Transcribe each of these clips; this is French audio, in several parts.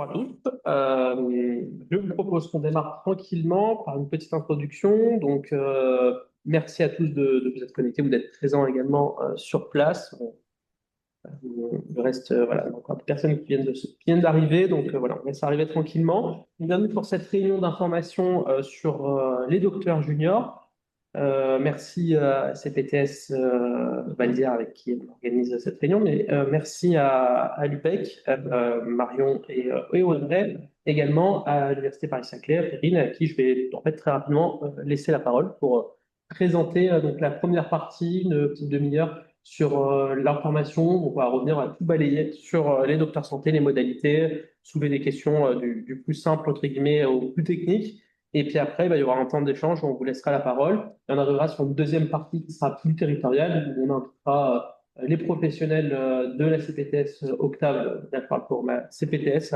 bonjour à tous. Je vous propose qu'on démarre tranquillement par une petite introduction. Merci à tous de vous être connectés ou d'être présents également sur place. Le reste, voilà, il y a encore des personnes qui viennent d'arriver, voilà, on laisse arriver tranquillement. Bienvenue pour cette réunion d'information sur les docteurs juniors. Merci à CPTS Valdière avec qui on organise cette réunion, mais merci à l'UPEC, Marion et Audrey, également à l'Université Paris-Saclay, à Perrine, à qui je vais en fait très rapidement laisser la parole pour présenter donc la première partie, une petite demi-heure sur l'information. On va revenir à tout balayer sur les docteurs santé, les modalités, soulever des questions du plus simple entre guillemets au plus technique. Et puis après, il y aura un temps d'échange où on vous laissera la parole. Et on arrivera sur une deuxième partie qui sera plus territoriale, où on invitera les professionnels de la CPTS Octave, d'accord, pour ma CPTS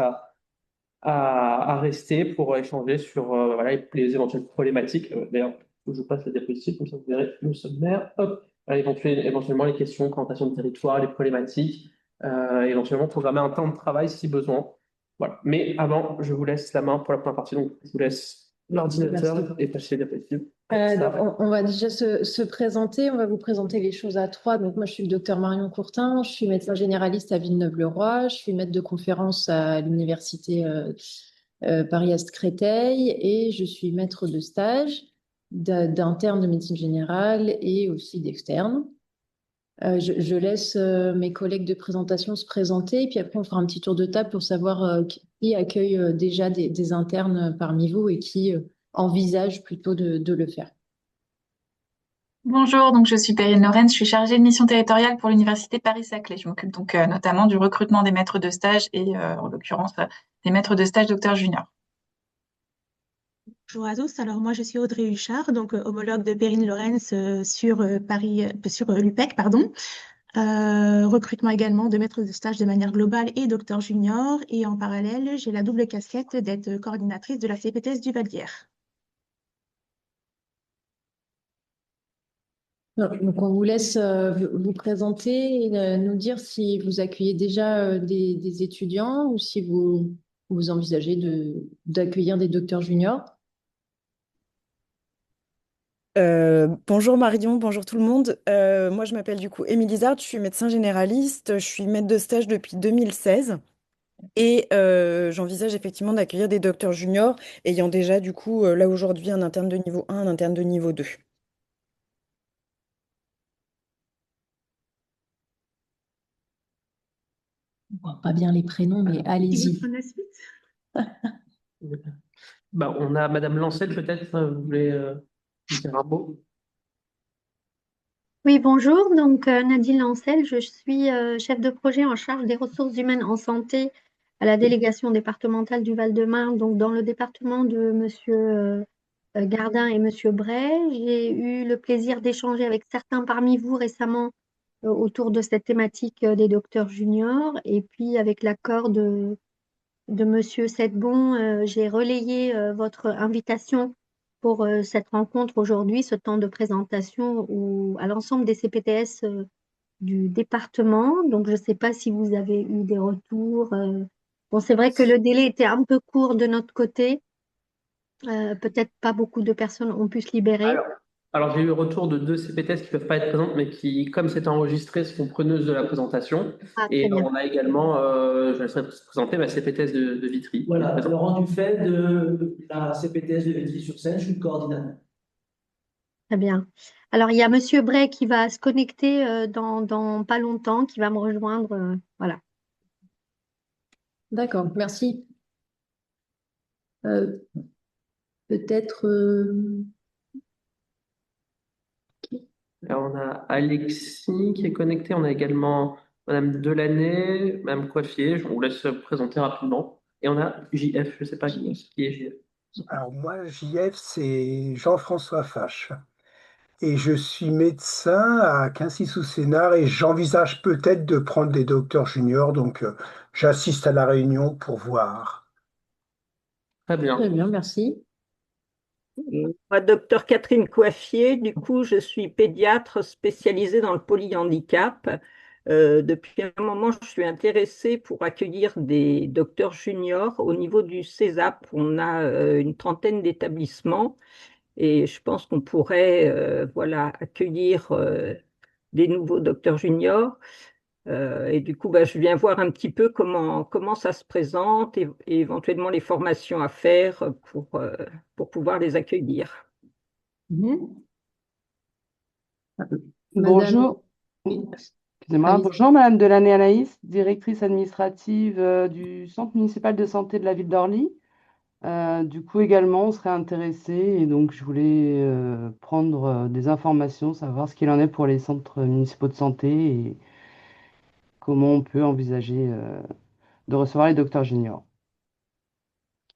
à rester pour échanger sur voilà, les éventuelles problématiques. D'ailleurs, faut que je passe la diapositive, comme ça vous verrez le sommaire. Hop. Éventuellement les questions, présentation de territoire, les problématiques, éventuellement programmer un temps de travail si besoin. Voilà. Mais avant, je vous laisse la main pour la première partie, donc je vous laisse l'ordinateur et passer les diapositives. On va déjà se présenter. On va vous présenter les choses à trois. Donc, moi, je suis le docteur Marion Courtin. Je suis médecin généraliste à Villeneuve-le-Roi. Je suis maître de conférence à l'université Paris-Est-Créteil et je suis maître de stage d'interne de médecine générale et aussi d'externe. Je laisse mes collègues de présentation se présenter et puis après, on fera un petit tour de table pour savoir qui accueille déjà des internes parmi vous et qui envisage plutôt de le faire. Bonjour, donc je suis Perrine Lorraine, je suis chargée de mission territoriale pour l'Université Paris-Saclay. Je m'occupe donc notamment du recrutement des maîtres de stage et en l'occurrence des maîtres de stage docteurs juniors. Bonjour à tous. Alors moi je suis Audrey Huchard, donc homologue de Perrine Lorenz sur l'UPEC, pardon. Recrutement également de maîtres de stage de manière globale et docteur junior. Et en parallèle, j'ai la double casquette d'être coordinatrice de la CPTS du Valdière. Donc, on vous laisse vous présenter et nous dire si vous accueillez déjà des étudiants ou si vous envisagez d'accueillir des docteurs juniors. Bonjour Marion, bonjour tout le monde. Moi je m'appelle du coup Émilie Zard, je suis médecin généraliste, je suis maître de stage depuis 2016 et j'envisage effectivement d'accueillir des docteurs juniors ayant déjà du coup là aujourd'hui un interne de niveau 1, un interne de niveau 2. On voit pas bien les prénoms, mais allez-y. On a Madame Lancel, peut-être, vous voulez dire un mot? Oui, bonjour. Donc, Nadine Lancel, je suis chef de projet en charge des ressources humaines en santé à la délégation départementale du Val-de-Marne, donc dans le département de Monsieur Gardin et Monsieur Bray. J'ai eu le plaisir d'échanger avec certains parmi vous récemment autour de cette thématique des docteurs juniors. Et puis, avec l'accord de Monsieur Sedbon, j'ai relayé votre invitation pour cette rencontre aujourd'hui, ce temps de présentation à l'ensemble des CPTS du département. Donc, je ne sais pas si vous avez eu des retours. Bon, c'est vrai que le délai était un peu court de notre côté. Peut-être pas beaucoup de personnes ont pu se libérer. Alors, j'ai eu le retour de deux CPTS qui ne peuvent pas être présentes, mais qui, comme c'est enregistré, seront preneuses de la présentation. Ah, Et très bien. on a également, je laisserai présenter ma CPTS de Vitry. Voilà, le rendu fait de la CPTS de Vitry-sur-Seine, je suis le coordinateur. Très bien. Alors, il y a Monsieur Bray qui va se connecter dans pas longtemps, qui va me rejoindre. Voilà. D'accord, merci. Peut-être. Alors, on a Alexis qui est connecté. On a également Madame Delaney, Madame Coiffier. Je vous laisse présenter rapidement. Et on a JF, je ne sais pas qui est JF. Alors moi, JF, c'est Jean-François Fache. Et je suis médecin à Quincy-sous-Sénart et j'envisage peut-être de prendre des docteurs juniors. Donc j'assiste à la réunion pour voir. Très bien. Très bien, merci. Moi, docteur Catherine Coiffier, du coup, je suis pédiatre spécialisée dans le polyhandicap. Depuis un moment, je suis intéressée pour accueillir des docteurs juniors. Au niveau du CESAP, on a une trentaine d'établissements et je pense qu'on pourrait voilà, accueillir des nouveaux docteurs juniors. Et du coup, bah, je viens voir un petit peu comment ça se présente et éventuellement les formations à faire pour pouvoir les accueillir. Mhm. Madame, Bonjour, oui, excusez-moi, allez-y. bonjour Madame Delaney Anaïs, directrice administrative du Centre municipal de santé de la ville d'Orly. Du coup, également, on serait intéressé et donc je voulais prendre des informations, savoir ce qu'il en est pour les centres municipaux de santé et comment on peut envisager de recevoir les docteurs juniors.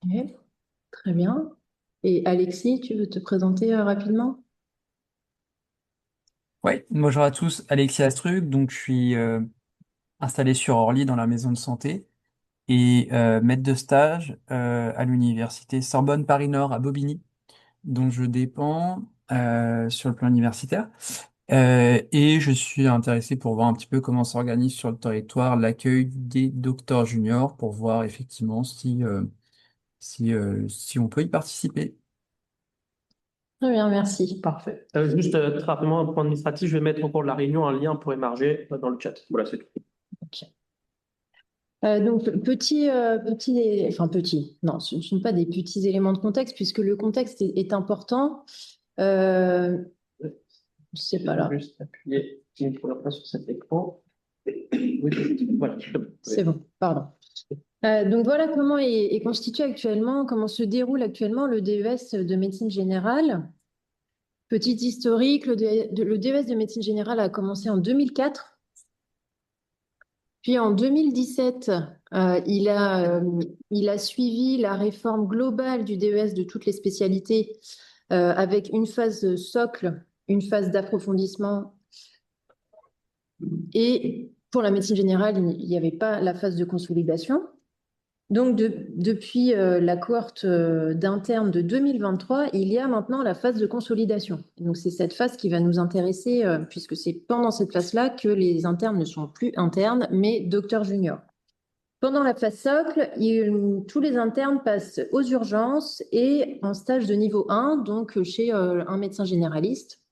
Ok, très bien. Et Alexis, tu veux te présenter rapidement? Ouais, bonjour à tous, Alexis Astruc, donc je suis installé sur Orly dans la maison de santé et maître de stage à l'université Sorbonne Paris-Nord à Bobigny, dont je dépends sur le plan universitaire. Et je suis intéressé pour voir un petit peu comment s'organise sur le territoire l'accueil des docteurs juniors pour voir effectivement si on peut y participer. Très bien, merci. Parfait. Juste très rapidement, un point administratif, je vais mettre au cours de la réunion un lien pour émarger dans le chat. Voilà, c'est tout. Ok. Donc, enfin petit, non, ce ne sont pas des petits éléments de contexte puisque le contexte est important. Je sais pas là, Juste appuyer une première fois sur cet écran. Oui, voilà. c'est bon, pardon. Donc voilà comment est constitué actuellement, comment se déroule actuellement le DES de médecine générale. Petit historique, le DES de médecine générale a commencé en 2004. Puis en 2017, il a suivi la réforme globale du DES de toutes les spécialités avec une phase socle, une phase d'approfondissement. Et pour la médecine générale, il n'y avait pas la phase de consolidation. Donc, depuis la cohorte d'interne de 2023, il y a maintenant la phase de consolidation. Donc, c'est cette phase qui va nous intéresser, puisque c'est pendant cette phase-là que les internes ne sont plus internes, mais docteurs juniors. Pendant la phase socle, tous les internes passent aux urgences et en stage de niveau 1, donc chez un médecin généraliste,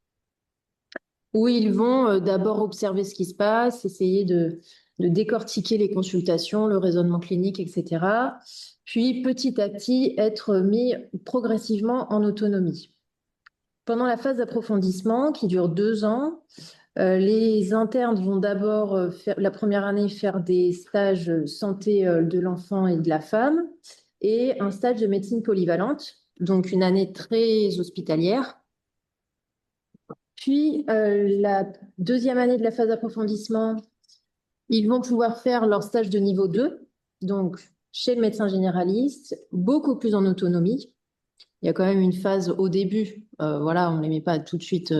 où ils vont d'abord observer ce qui se passe, essayer de décortiquer les consultations, le raisonnement clinique, etc. Puis petit à petit être mis progressivement en autonomie. Pendant la phase d'approfondissement, qui dure 2 ans, les internes vont d'abord, la première année, faire des stages santé de l'enfant et de la femme et un stage de médecine polyvalente, donc une année très hospitalière. Puis, la deuxième année de la phase d'approfondissement, ils vont pouvoir faire leur stage de niveau 2, donc chez le médecin généraliste, beaucoup plus en autonomie. Il y a quand même une phase au début, voilà, on ne les met pas tout de suite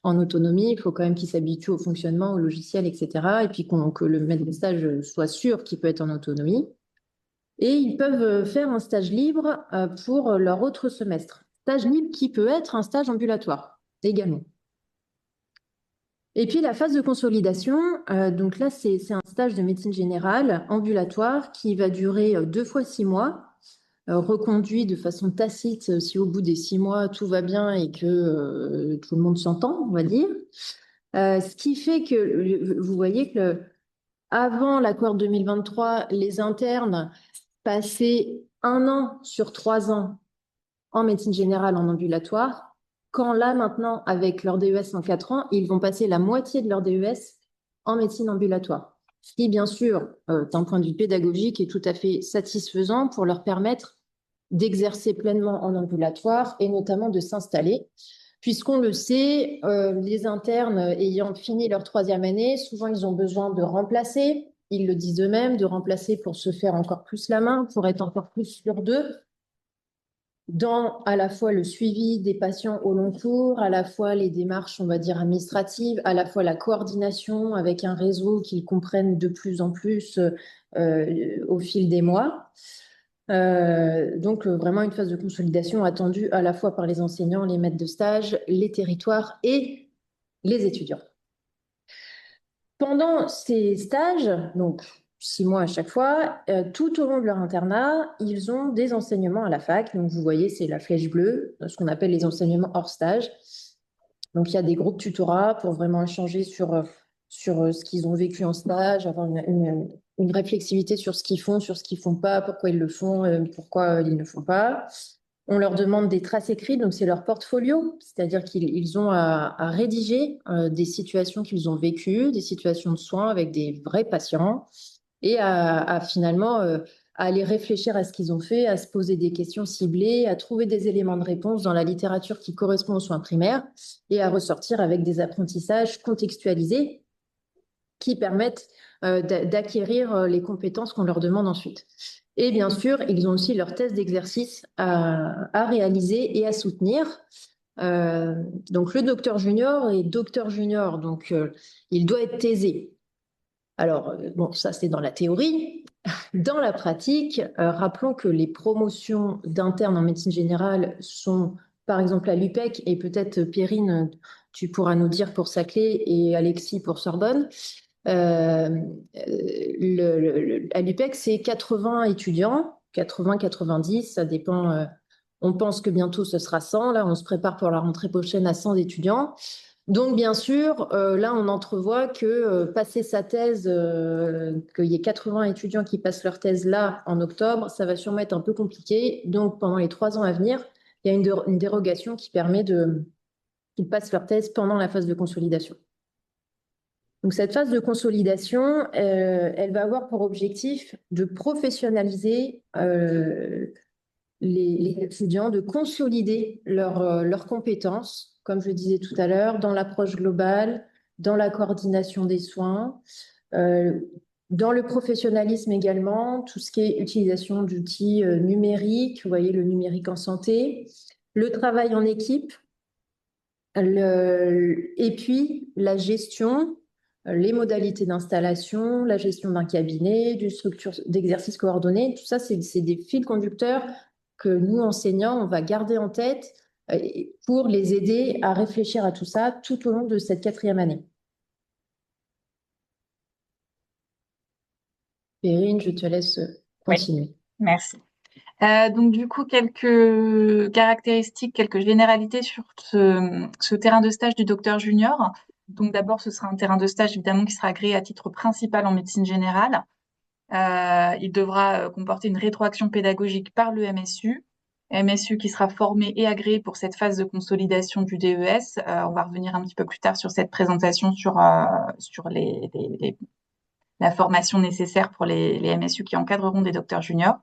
en autonomie, il faut quand même qu'ils s'habituent au fonctionnement, au logiciel, etc. Et puis que le maître de stage soit sûr qu'il peut être en autonomie. Et ils peuvent faire un stage libre pour leur autre semestre. Stage libre qui peut être un stage ambulatoire également. Et puis la phase de consolidation, donc là c'est un stage de médecine générale ambulatoire qui va durer 2 fois 6 mois, reconduit de façon tacite si au bout des 6 mois tout va bien et que tout le monde s'entend, on va dire. Ce qui fait que vous voyez que avant la cohorte 2023, les internes passaient 1 an sur 3 ans en médecine générale en ambulatoire. Quand là, maintenant, avec leur DES en 4 ans, ils vont passer la moitié de leur DES en médecine ambulatoire. Ce qui, bien sûr, d'un point de vue pédagogique, est tout à fait satisfaisant pour leur permettre d'exercer pleinement en ambulatoire et notamment de s'installer. Puisqu'on le sait, les internes ayant fini leur 3e année, souvent ils ont besoin de remplacer, ils le disent eux-mêmes, de remplacer pour se faire encore plus la main, pour être encore plus sûrs d'eux, dans à la fois le suivi des patients au long cours, à la fois les démarches, on va dire, administratives, à la fois la coordination avec un réseau qu'ils comprennent de plus en plus au fil des mois. Donc vraiment une phase de consolidation attendue à la fois par les enseignants, les maîtres de stage, les territoires et les étudiants. Pendant ces stages, donc 6 mois à chaque fois, tout au long de leur internat, ils ont des enseignements à la fac. Donc vous voyez, c'est la flèche bleue, ce qu'on appelle les enseignements hors stage. Donc il y a des groupes tutorat pour vraiment échanger sur ce qu'ils ont vécu en stage, avoir une réflexivité sur ce qu'ils font, sur ce qu'ils font pas, pourquoi ils le font, pourquoi ils ne le font pas. On leur demande des traces écrites, donc c'est leur portfolio, c'est-à-dire qu'ils ont à rédiger des situations qu'ils ont vécues, des situations de soins avec des vrais patients, et à finalement à aller réfléchir à ce qu'ils ont fait, à se poser des questions ciblées, à trouver des éléments de réponse dans la littérature qui correspond aux soins primaires, et à ressortir avec des apprentissages contextualisés qui permettent d'acquérir les compétences qu'on leur demande ensuite. Et bien sûr, ils ont aussi leurs tests d'exercice à réaliser et à soutenir. Donc le docteur junior est docteur junior, donc il doit être thésé. Alors, bon, ça c'est dans la théorie. Dans la pratique, rappelons que les promotions d'internes en médecine générale sont, par exemple, à l'UPEC, et peut-être Perrine, tu pourras nous dire pour Saclay et Alexis pour Sorbonne. À l'UPEC, c'est 80 étudiants, 80, 90, ça dépend. On pense que bientôt ce sera 100. Là, on se prépare pour la rentrée prochaine à 100 étudiants. Donc, bien sûr, là, on entrevoit que passer sa thèse, qu'il y ait 80 étudiants qui passent leur thèse là en octobre, ça va sûrement être un peu compliqué. Donc, pendant les 3 ans à venir, il y a une dérogation qui permet qu'ils passent leur thèse pendant la phase de consolidation. Donc, cette phase de consolidation, elle va avoir pour objectif de professionnaliser les étudiants, de consolider leurs compétences, comme je le disais tout à l'heure, dans l'approche globale, dans la coordination des soins, dans le professionnalisme également, tout ce qui est utilisation d'outils numériques, vous voyez le numérique en santé, le travail en équipe, et puis la gestion, les modalités d'installation, la gestion d'un cabinet, d'une structure d'exercice coordonné, tout ça, c'est des fils conducteurs que nous, enseignants, on va garder en tête pour les aider à réfléchir à tout ça tout au long de cette 4e année. Perrine, je te laisse continuer. Oui, merci. Donc du coup, quelques caractéristiques, quelques généralités sur ce terrain de stage du docteur junior. Donc d'abord, ce sera un terrain de stage évidemment qui sera agréé à titre principal en médecine générale. Il devra comporter une rétroaction pédagogique par le MSU. MSU qui sera formé et agréé pour cette phase de consolidation du DES. On va revenir un petit peu plus tard sur cette présentation sur la formation nécessaire pour les MSU qui encadreront des docteurs juniors.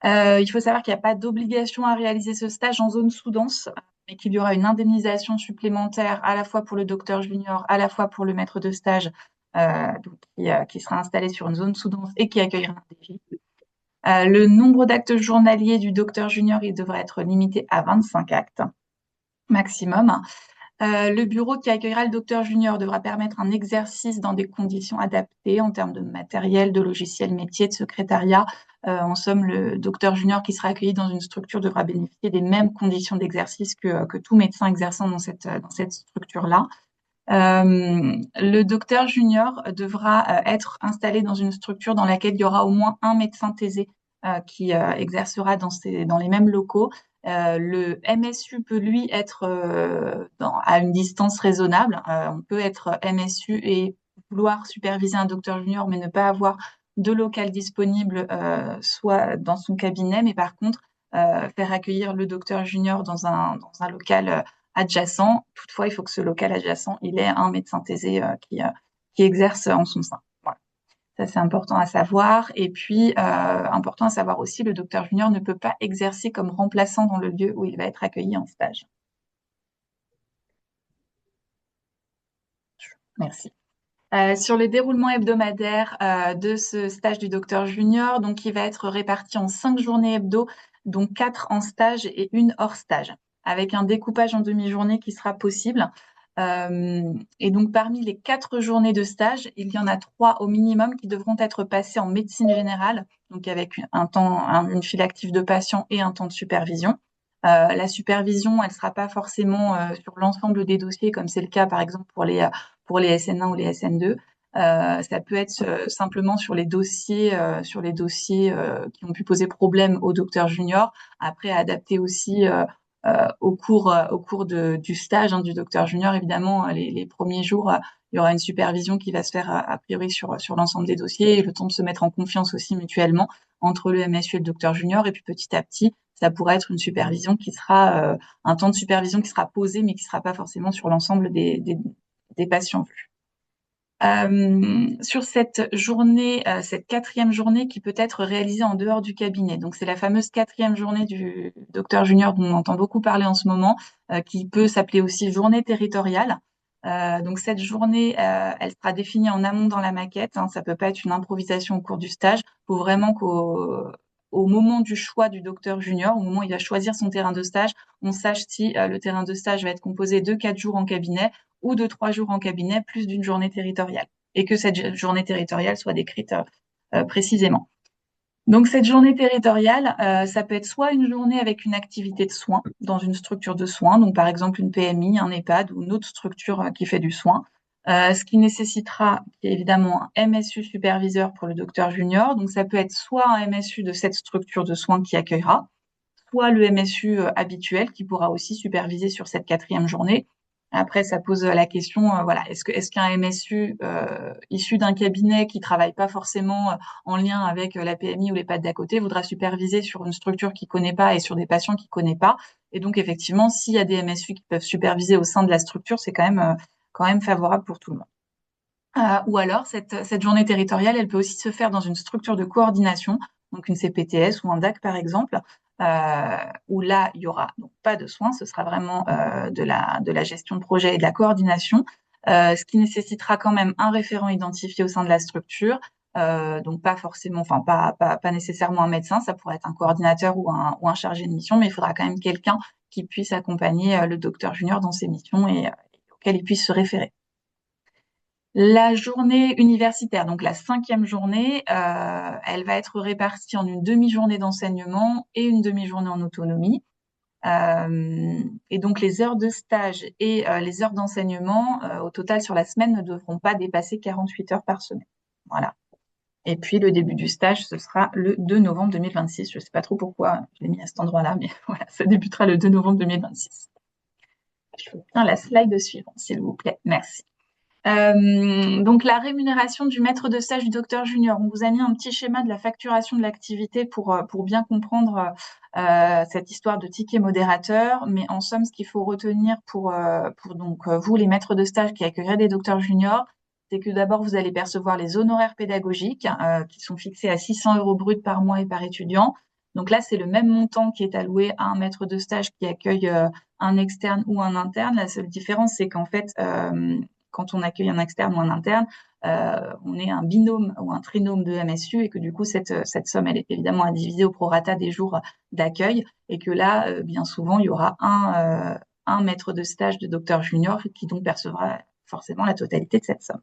Il faut savoir qu'il n'y a pas d'obligation à réaliser ce stage en zone sous-dense, mais qu'il y aura une indemnisation supplémentaire à la fois pour le docteur junior, à la fois pour le maître de stage, qui sera installé sur une zone sous-dense et qui accueillera un défi. Le nombre d'actes journaliers du docteur junior, il devrait être limité à 25 actes maximum. Le bureau qui accueillera le docteur junior devra permettre un exercice dans des conditions adaptées en termes de matériel, de logiciel métier, de secrétariat. En somme, le docteur junior qui sera accueilli dans une structure devra bénéficier des mêmes conditions d'exercice que tout médecin exerçant dans cette structure-là. Le docteur junior devra être installé dans une structure dans laquelle il y aura au moins un médecin thésé qui exercera dans les mêmes locaux. Le MSU peut, lui, être à une distance raisonnable. On peut être MSU et vouloir superviser un docteur junior, mais ne pas avoir de local disponible, soit dans son cabinet, mais par contre, faire accueillir le docteur junior dans un local adjacent. Toutefois, il faut que ce local adjacent, il ait un médecin thésé qui exerce en son sein. Voilà. Ça, c'est important à savoir. Et puis, important à savoir aussi, le docteur junior ne peut pas exercer comme remplaçant dans le lieu où il va être accueilli en stage. Merci. Sur le déroulement hebdomadaire de ce stage du docteur junior, donc il va être réparti en 5 journées hebdo, dont 4 en stage et 1 hors stage, avec un découpage en demi-journée qui sera possible. Et donc, parmi les 4 journées de stage, il y en a 3 au minimum qui devront être passées en médecine générale, donc avec une file active de patients et un temps de supervision. La supervision, elle ne sera pas forcément sur l'ensemble des dossiers, comme c'est le cas, par exemple, pour les SN1 ou les SN2. Ça peut être simplement sur les dossiers qui ont pu poser problème au docteur junior. Après, adapter aussi au cours du stage du docteur junior. Évidemment, les premiers jours, il y aura une supervision qui va se faire a priori sur l'ensemble des dossiers et le temps de se mettre en confiance aussi mutuellement entre le MSU et le docteur junior. Et puis petit à petit, ça pourrait être une supervision qui sera un temps de supervision qui sera posé, mais qui sera pas forcément sur l'ensemble des patients vus. Sur cette journée, cette 4e journée qui peut être réalisée en dehors du cabinet. Donc, c'est la fameuse 4e journée du docteur junior dont on entend beaucoup parler en ce moment, qui peut s'appeler aussi journée territoriale. Donc, cette journée, elle sera définie en amont dans la maquette. Ça peut pas être une improvisation au cours du stage. Il faut vraiment qu'au moment du choix du docteur junior, au moment où il va choisir son terrain de stage, on sache si le terrain de stage va être composé de 4 jours en cabinet ou de 3 jours en cabinet, plus d'une journée territoriale, et que cette journée territoriale soit décrite précisément. Donc cette journée territoriale, ça peut être soit une journée avec une activité de soins dans une structure de soins, donc par exemple une PMI, un EHPAD ou une autre structure qui fait du soin, ce qui nécessitera évidemment un MSU superviseur pour le docteur junior. Donc ça peut être soit un MSU de cette structure de soins qui accueillera, soit le MSU habituel qui pourra aussi superviser sur cette 4e journée. Après, ça pose la question, voilà, est-ce qu'un MSU issu d'un cabinet qui travaille pas forcément en lien avec la PMI ou les l'EHPAD d'à côté voudra superviser sur une structure qu'il connaît pas et sur des patients qu'il connaît pas. Et donc, effectivement, s'il y a des MSU qui peuvent superviser au sein de la structure, c'est quand même favorable pour tout le monde. Ou alors, cette journée territoriale, elle peut aussi se faire dans une structure de coordination, donc une CPTS ou un DAC par exemple, où là, il y aura donc pas de soins, ce sera vraiment de la gestion de projet et de la coordination, ce qui nécessitera quand même un référent identifié au sein de la structure, donc pas forcément, enfin pas nécessairement un médecin, ça pourrait être un coordinateur ou un chargé de mission, mais il faudra quand même quelqu'un qui puisse accompagner le docteur junior dans ses missions et auquel il puisse se référer. La journée universitaire, donc la 5e journée, elle va être répartie en une demi-journée d'enseignement et une demi-journée en autonomie. Et donc les heures de stage et les heures d'enseignement, au total sur la semaine, ne devront pas dépasser 48 heures par semaine. Voilà. Et puis le début du stage, ce sera le 2 novembre 2026. Je ne sais pas trop pourquoi je l'ai mis à cet endroit-là, mais voilà, ça débutera le 2 novembre 2026. Je veux bien la slide suivante, s'il vous plaît. Merci. Donc la rémunération du maître de stage du docteur junior. On vous a mis un petit schéma de la facturation de l'activité pour bien comprendre cette histoire de ticket modérateur. Mais en somme, ce qu'il faut retenir pour donc vous, les maîtres de stage qui accueilleraient des docteurs juniors, c'est que d'abord, vous allez percevoir les honoraires pédagogiques qui sont fixés à 600 € bruts par mois et par étudiant. Donc là, c'est le même montant qui est alloué à un maître de stage qui accueille un externe ou un interne. La seule différence, c'est qu'en fait, quand on accueille un externe ou un interne, on est un binôme ou un trinôme de MSU et que du coup, cette somme, elle est évidemment à diviser au prorata des jours d'accueil et que là, bien souvent, il y aura un maître de stage de docteur junior qui donc percevra forcément la totalité de cette somme.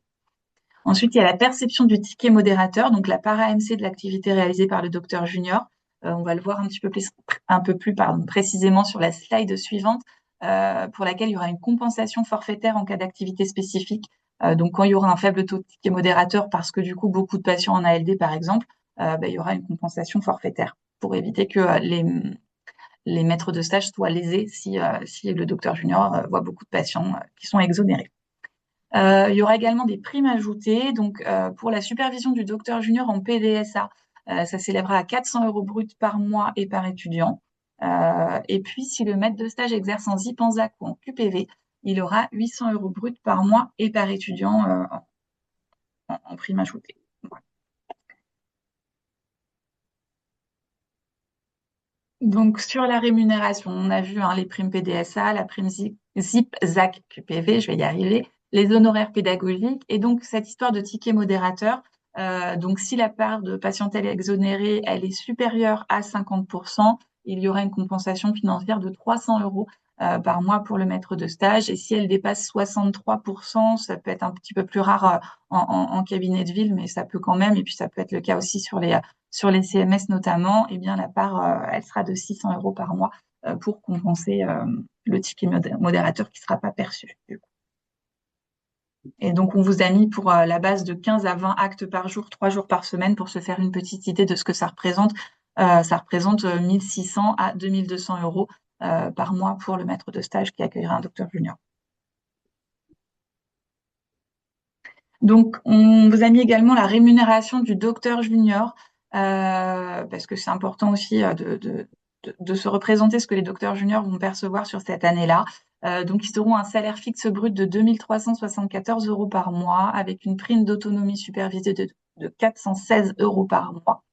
Ensuite, il y a la perception du ticket modérateur, donc la part AMC de l'activité réalisée par le docteur junior. On va le voir un peu plus précisément sur la slide suivante, pour laquelle il y aura une compensation forfaitaire en cas d'activité spécifique. Donc, quand il y aura un faible taux de ticket modérateur, parce que du coup, beaucoup de patients en ALD, par exemple, il y aura une compensation forfaitaire pour éviter que les maîtres de stage soient lésés si le docteur junior voit beaucoup de patients qui sont exonérés. Il y aura également des primes ajoutées. Donc, pour la supervision du docteur junior en PDSA, ça s'élèvera à 400 € bruts par mois et par étudiant. Et puis, si le maître de stage exerce en ZIP, en ZAC ou en QPV, il aura 800 € bruts par mois et par étudiant en prime ajoutée. Voilà. Donc, sur la rémunération, on a vu les primes PDSA, la prime ZIP, ZAC, QPV, je vais y arriver, les honoraires pédagogiques et donc cette histoire de ticket modérateur. Donc, si la part de patientèle exonérée, elle est supérieure à 50%, il y aura une compensation financière de 300 € par mois pour le maître de stage. Et si elle dépasse 63%, ça peut être un petit peu plus rare en cabinet de ville, mais ça peut quand même. Et puis, ça peut être le cas aussi sur les CMS notamment. Eh bien, la part, elle sera de 600 € par mois pour compenser le ticket modérateur qui ne sera pas perçu. Du coup. Et donc, on vous a mis pour la base de 15 à 20 actes par jour, 3 jours par semaine, pour se faire une petite idée de ce que ça représente. Ça représente 1600 à 2200 euros par mois pour le maître de stage qui accueillera un docteur junior. Donc, on vous a mis également la rémunération du docteur junior, parce que c'est important aussi de se représenter ce que les docteurs juniors vont percevoir sur cette année-là. Donc, ils auront un salaire fixe brut de 2374 euros par mois, avec une prime d'autonomie supervisée de 416 euros par mois.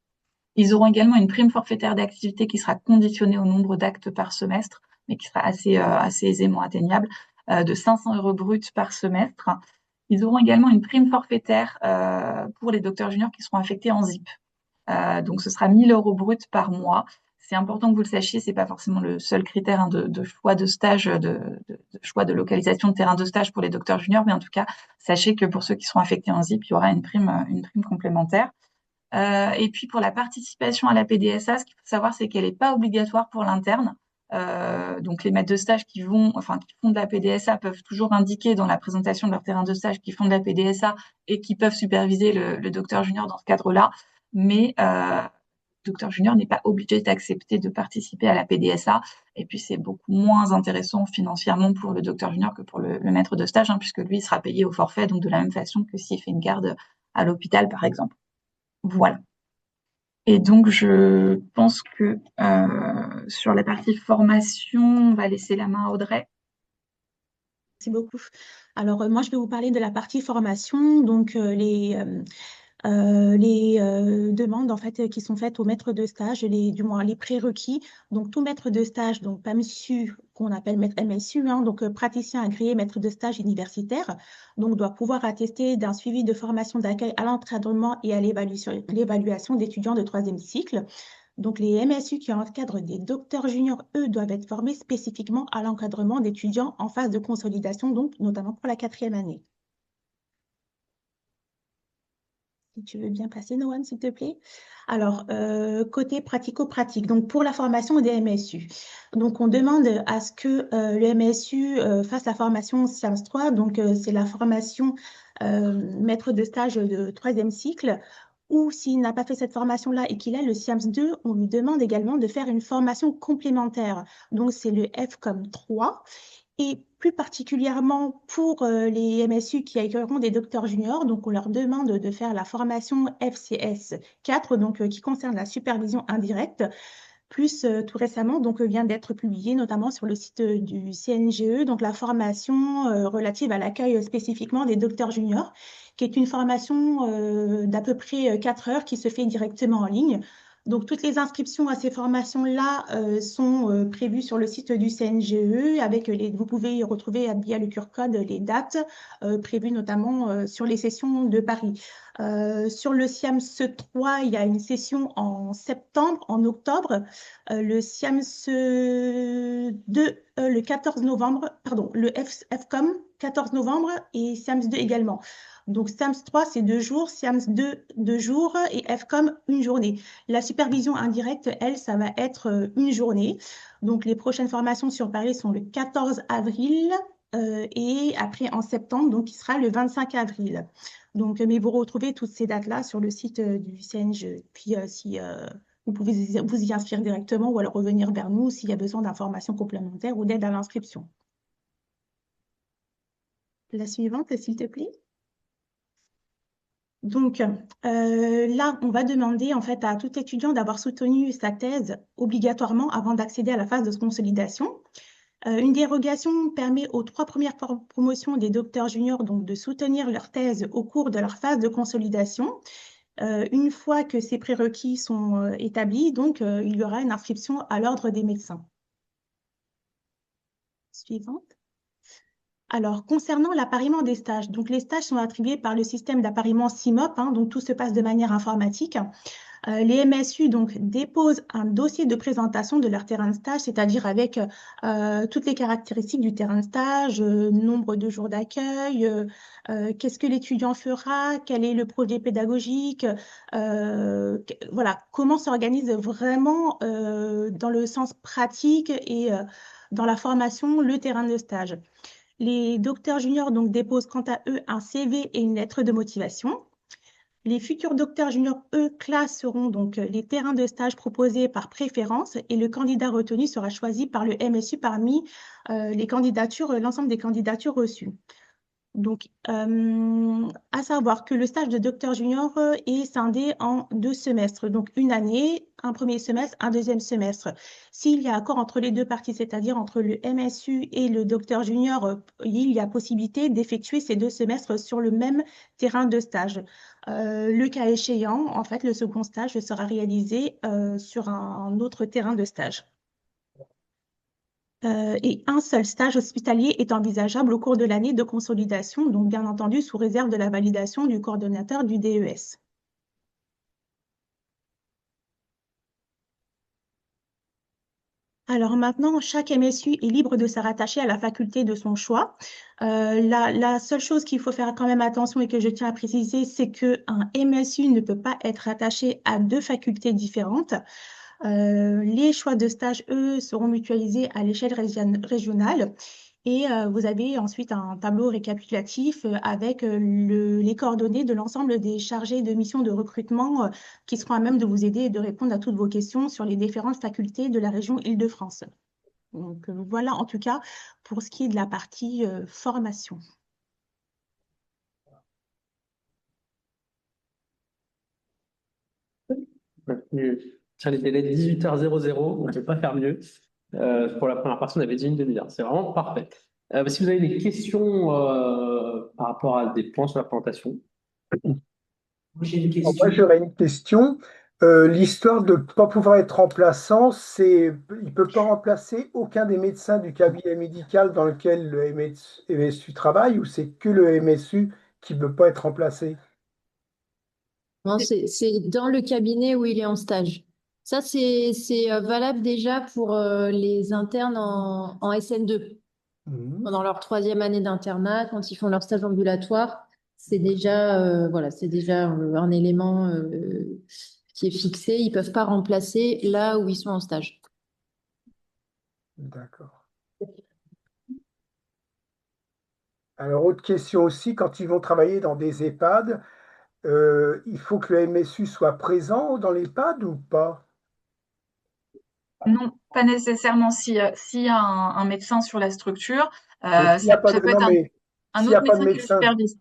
Ils auront également une prime forfaitaire d'activité qui sera conditionnée au nombre d'actes par semestre, mais qui sera assez aisément atteignable, de 500 euros bruts par semestre. Ils auront également une prime forfaitaire pour les docteurs juniors qui seront affectés en ZIP. Donc, ce sera 1000 euros bruts par mois. C'est important que vous le sachiez, c'est pas forcément le seul critère de choix de stage, de choix de localisation de terrain de stage pour les docteurs juniors, mais en tout cas, sachez que pour ceux qui seront affectés en ZIP, il y aura une prime complémentaire. Et puis pour la participation à la PDSA, ce qu'il faut savoir, c'est qu'elle n'est pas obligatoire pour l'interne. Donc les maîtres de stage qui font de la PDSA peuvent toujours indiquer dans la présentation de leur terrain de stage qu'ils font de la PDSA et qui peuvent superviser le docteur junior dans ce cadre-là. Mais le docteur junior n'est pas obligé d'accepter de participer à la PDSA. Et puis c'est beaucoup moins intéressant financièrement pour le docteur junior que pour le maître de stage, puisque lui il sera payé au forfait, donc de la même façon que s'il fait une garde à l'hôpital, par exemple. Voilà. Et donc, je pense que sur la partie formation, on va laisser la main à Audrey. Merci beaucoup. Alors, moi, je vais vous parler de la partie formation. Donc, les demandes en fait qui sont faites aux maîtres de stage, du moins les prérequis. Donc tout maître de stage, donc PAMSU, qu'on appelle maître MSU, donc praticien agréé maître de stage universitaire, donc doit pouvoir attester d'un suivi de formation d'accueil à l'encadrement et à l'évaluation d'étudiants de troisième cycle. Donc les MSU qui encadrent des docteurs juniors, eux, doivent être formés spécifiquement à l'encadrement d'étudiants en phase de consolidation, donc notamment pour la 4e année. Si tu veux bien passer, Noan, s'il te plaît. Alors, côté pratico-pratique, donc pour la formation des MSU. Donc, on demande à ce que le MSU fasse la formation SIAMS 3, donc c'est la formation maître de stage de 3e cycle, ou s'il n'a pas fait cette formation-là et qu'il a le SIAMS 2, on lui demande également de faire une formation complémentaire. Donc, c'est le FCOM 3. Et plus particulièrement pour les MSU qui accueilleront des docteurs juniors, donc on leur demande de faire la formation FCS 4, donc qui concerne la supervision indirecte, plus tout récemment donc vient d'être publié notamment sur le site du CNGE, donc la formation relative à l'accueil spécifiquement des docteurs juniors, qui est une formation d'à peu près 4 heures qui se fait directement en ligne. Donc, toutes les inscriptions à ces formations-là sont prévues sur le site du CNGE. Vous pouvez retrouver via le QR code les dates prévues notamment sur les sessions de Paris. Sur le SIAMS 3, il y a une session en septembre, en octobre. Le SIAMS 2, le 14 novembre, pardon, le FCOM, 14 novembre et SIAMS 2 également. Donc, SIAMS 3, c'est 2 jours, SIAMS 2, 2 jours et FCOM, 1 journée. La supervision indirecte, elle, ça va être 1 journée. Donc, les prochaines formations sur Paris sont le 14 avril et après en septembre, donc, qui sera le 25 avril. Donc, mais vous retrouvez toutes ces dates-là sur le site du CNGE. Puis, si vous pouvez vous y inscrire directement ou alors revenir vers nous s'il y a besoin d'informations complémentaires ou d'aide à l'inscription. La suivante, s'il te plaît. Donc, là, on va demander en fait à tout étudiant d'avoir soutenu sa thèse obligatoirement avant d'accéder à la phase de consolidation. Une dérogation permet aux 3 premières promotions des docteurs juniors donc, de soutenir leur thèse au cours de leur phase de consolidation. Une fois que ces prérequis sont établis, donc il y aura une inscription à l'ordre des médecins. Suivante. Alors, concernant l'appariement des stages, donc les stages sont attribués par le système d'appariement CIMOP, donc tout se passe de manière informatique. Les MSU donc, déposent un dossier de présentation de leur terrain de stage, c'est-à-dire avec toutes les caractéristiques du terrain de stage, nombre de jours d'accueil, qu'est-ce que l'étudiant fera, quel est le projet pédagogique, voilà, comment s'organise vraiment dans le sens pratique et dans la formation le terrain de stage. Les docteurs juniors donc déposent quant à eux un CV et une lettre de motivation. Les futurs docteurs juniors, eux, classeront donc les terrains de stage proposés par préférence et le candidat retenu sera choisi par le MSU parmi l'ensemble des candidatures reçues. Donc, à savoir que le stage de docteur junior est scindé en 2 semestres, donc une année, un premier semestre, un deuxième semestre. S'il y a accord entre les deux parties, c'est-à-dire entre le MSU et le docteur junior, il y a possibilité d'effectuer ces 2 semestres sur le même terrain de stage. Le cas échéant, en fait, le second stage sera réalisé sur un autre terrain de stage. Et un seul stage hospitalier est envisageable au cours de l'année de consolidation, donc bien entendu sous réserve de la validation du coordonnateur du DES. Alors maintenant, chaque MSU est libre de se rattacher à la faculté de son choix. La seule chose qu'il faut faire quand même attention et que je tiens à préciser, c'est qu'un MSU ne peut pas être rattaché à 2 facultés différentes. Les choix de stage, eux, seront mutualisés à l'échelle régionale. Et vous avez ensuite un tableau récapitulatif avec les coordonnées de l'ensemble des chargés de mission de recrutement qui seront à même de vous aider et de répondre à toutes vos questions sur les différentes facultés de la région Île-de-France. Donc voilà en tout cas pour ce qui est de la partie formation. Tiens, il est 18h00, on ne peut pas faire mieux. Pour la première partie, on avait dit une demi-heure. C'est vraiment parfait. Si vous avez des questions par rapport à des points sur la présentation. Moi, j'ai une Moi, question. j'aurais une question. L'histoire de ne pas pouvoir être remplaçant, il ne peut pas remplacer aucun des médecins du cabinet médical dans lequel le MSU travaille, ou c'est que le MSU qui ne peut pas être remplacé? Non, c'est dans le cabinet où il est en stage. Ça, c'est valable déjà pour les internes en SN2. Mhm. Pendant leur 3e année d'internat, quand ils font leur stage ambulatoire, c'est déjà, voilà, c'est déjà un élément qui est fixé. Ils ne peuvent pas remplacer là où ils sont en stage. D'accord. Alors, autre question aussi, quand ils vont travailler dans des EHPAD, il faut que le MSU soit présent dans l'EHPAD ou pas? Non, pas nécessairement. S'il y a un médecin sur la structure, Donc, s'il n'y a pas ça de, peut non, être mais un s'il n'y a autre pas de médecin qui le médecin, supervise.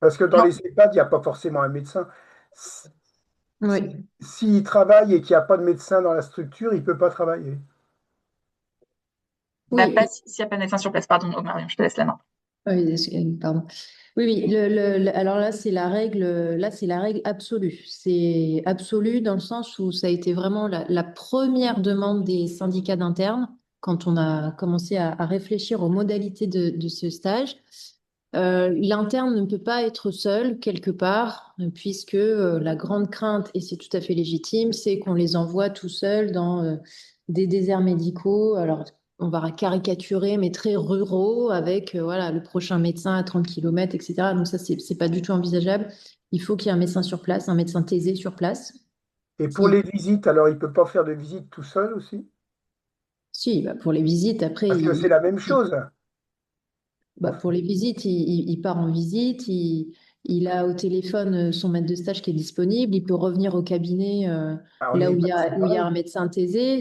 parce que dans Non, les EHPAD, il n'y a pas forcément un médecin. Oui. S'il travaille et qu'il n'y a pas de médecin dans la structure, il ne peut pas travailler. bah, Oui, pas s'il n'y a pas de médecin sur place. Pardon, Marion, je te laisse la main. pardon. Oui, oui. Alors là, c'est la règle absolue. C'est absolu dans le sens où ça a été vraiment la première demande des syndicats d'internes quand on a commencé à réfléchir aux modalités de ce stage. L'interne ne peut pas être seul quelque part, puisque la grande crainte, et c'est tout à fait légitime, c'est qu'on les envoie tout seuls dans des déserts médicaux. Alors, on va caricaturer, mais très ruraux, avec voilà, le prochain médecin à 30 km, etc. Donc ça, c'est pas du tout envisageable. Il faut qu'il y ait un médecin sur place, un médecin thésé sur place. Et pour Qui, les visites, alors il ne peut pas faire de visite tout seul aussi? si, bah, pour les visites, après, Parce que c'est la même chose. bah, pour les visites, il part en visite, il a au téléphone son maître de stage qui est disponible, il peut revenir au cabinet Ah, en là EHPAD, c'est où il y a un pareil. médecin thésé.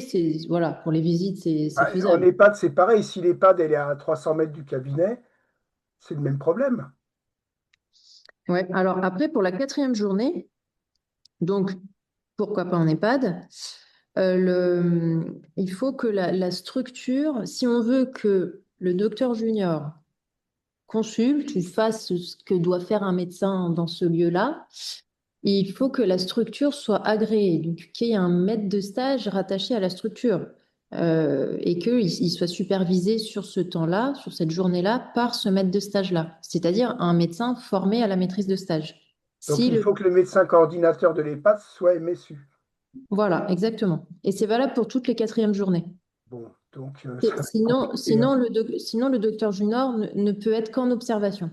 Voilà, pour les visites, c'est Ah, en faisable. EHPAD, c'est pareil. Si l'EHPAD elle est à 300 mètres du cabinet, c'est le même problème. Ouais. Alors après, pour la 4e journée, donc pourquoi pas en EHPAD, il faut que la structure, si on veut que le docteur junior consulte ou fasse ce que doit faire un médecin dans ce lieu-là, il faut que la structure soit agréée, donc qu'il y ait un maître de stage rattaché à la structure et qu'il soit supervisé sur ce temps-là, sur cette journée-là, par ce maître de stage-là, c'est-à-dire un médecin formé à la maîtrise de stage. Donc Si il le... faut que le médecin coordinateur de l'EHPAD soit MSU. Voilà, exactement. Et c'est valable pour toutes les 4e journées. Bon, donc ça Et va être compliqué, hein. Sinon, le docteur junior ne peut être qu'en observation.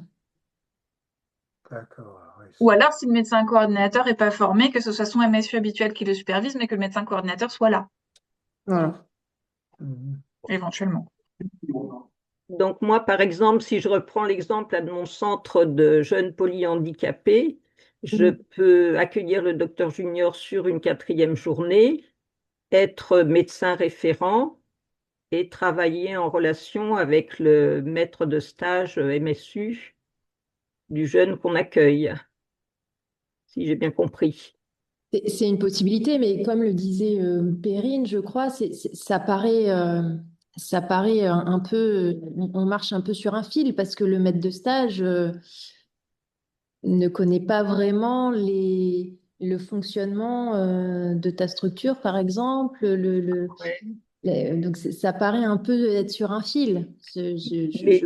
D'accord. Ouais, Ou alors, si le médecin coordinateur n'est pas formé, que ce soit son MSU habituel qui le supervise, mais que le médecin coordinateur soit là, Voilà. Mhm. éventuellement. Donc moi, par exemple, si je reprends l'exemple là, de mon centre de jeunes polyhandicapés, je peux accueillir le docteur junior sur une 4e journée, être médecin référent et travailler en relation avec le maître de stage MSU du jeune qu'on accueille, si j'ai bien compris. C'est une possibilité, mais comme le disait Perrine, je crois, ça paraît un peu, on marche un peu sur un fil parce que le maître de stage ne connaît pas vraiment le fonctionnement de ta structure, par exemple. Donc ça paraît un peu être sur un fil. Mais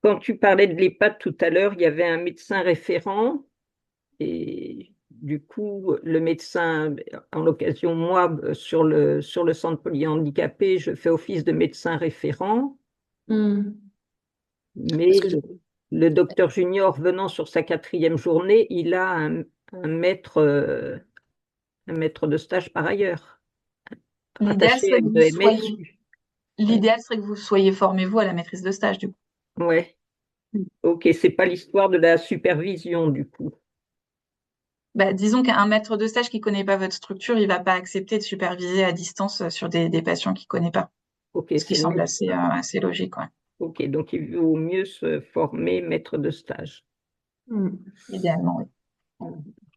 quand tu parlais de l'EHPAD tout à l'heure, il y avait un médecin référent et du coup, le médecin, en l'occasion, moi, sur le centre polyhandicapé, je fais office de médecin référent, Parce mais que le docteur junior venant sur sa 4e journée, il a un maître de stage par ailleurs, L'idéal rattaché serait à que une vous soyez, MSU. l'idéal serait que vous soyez formé, vous, à la maîtrise de stage, du coup. Ouais, ok, c'est pas l'histoire de la supervision, du coup. Bah, disons qu'un maître de stage qui connaît pas votre structure, il va pas accepter de superviser à distance sur des patients qu'il connaît pas. Ok, Ce qui c'est semble mieux. assez logique, ouais. Ok, donc il vaut mieux se former maître de stage. Idéalement, oui.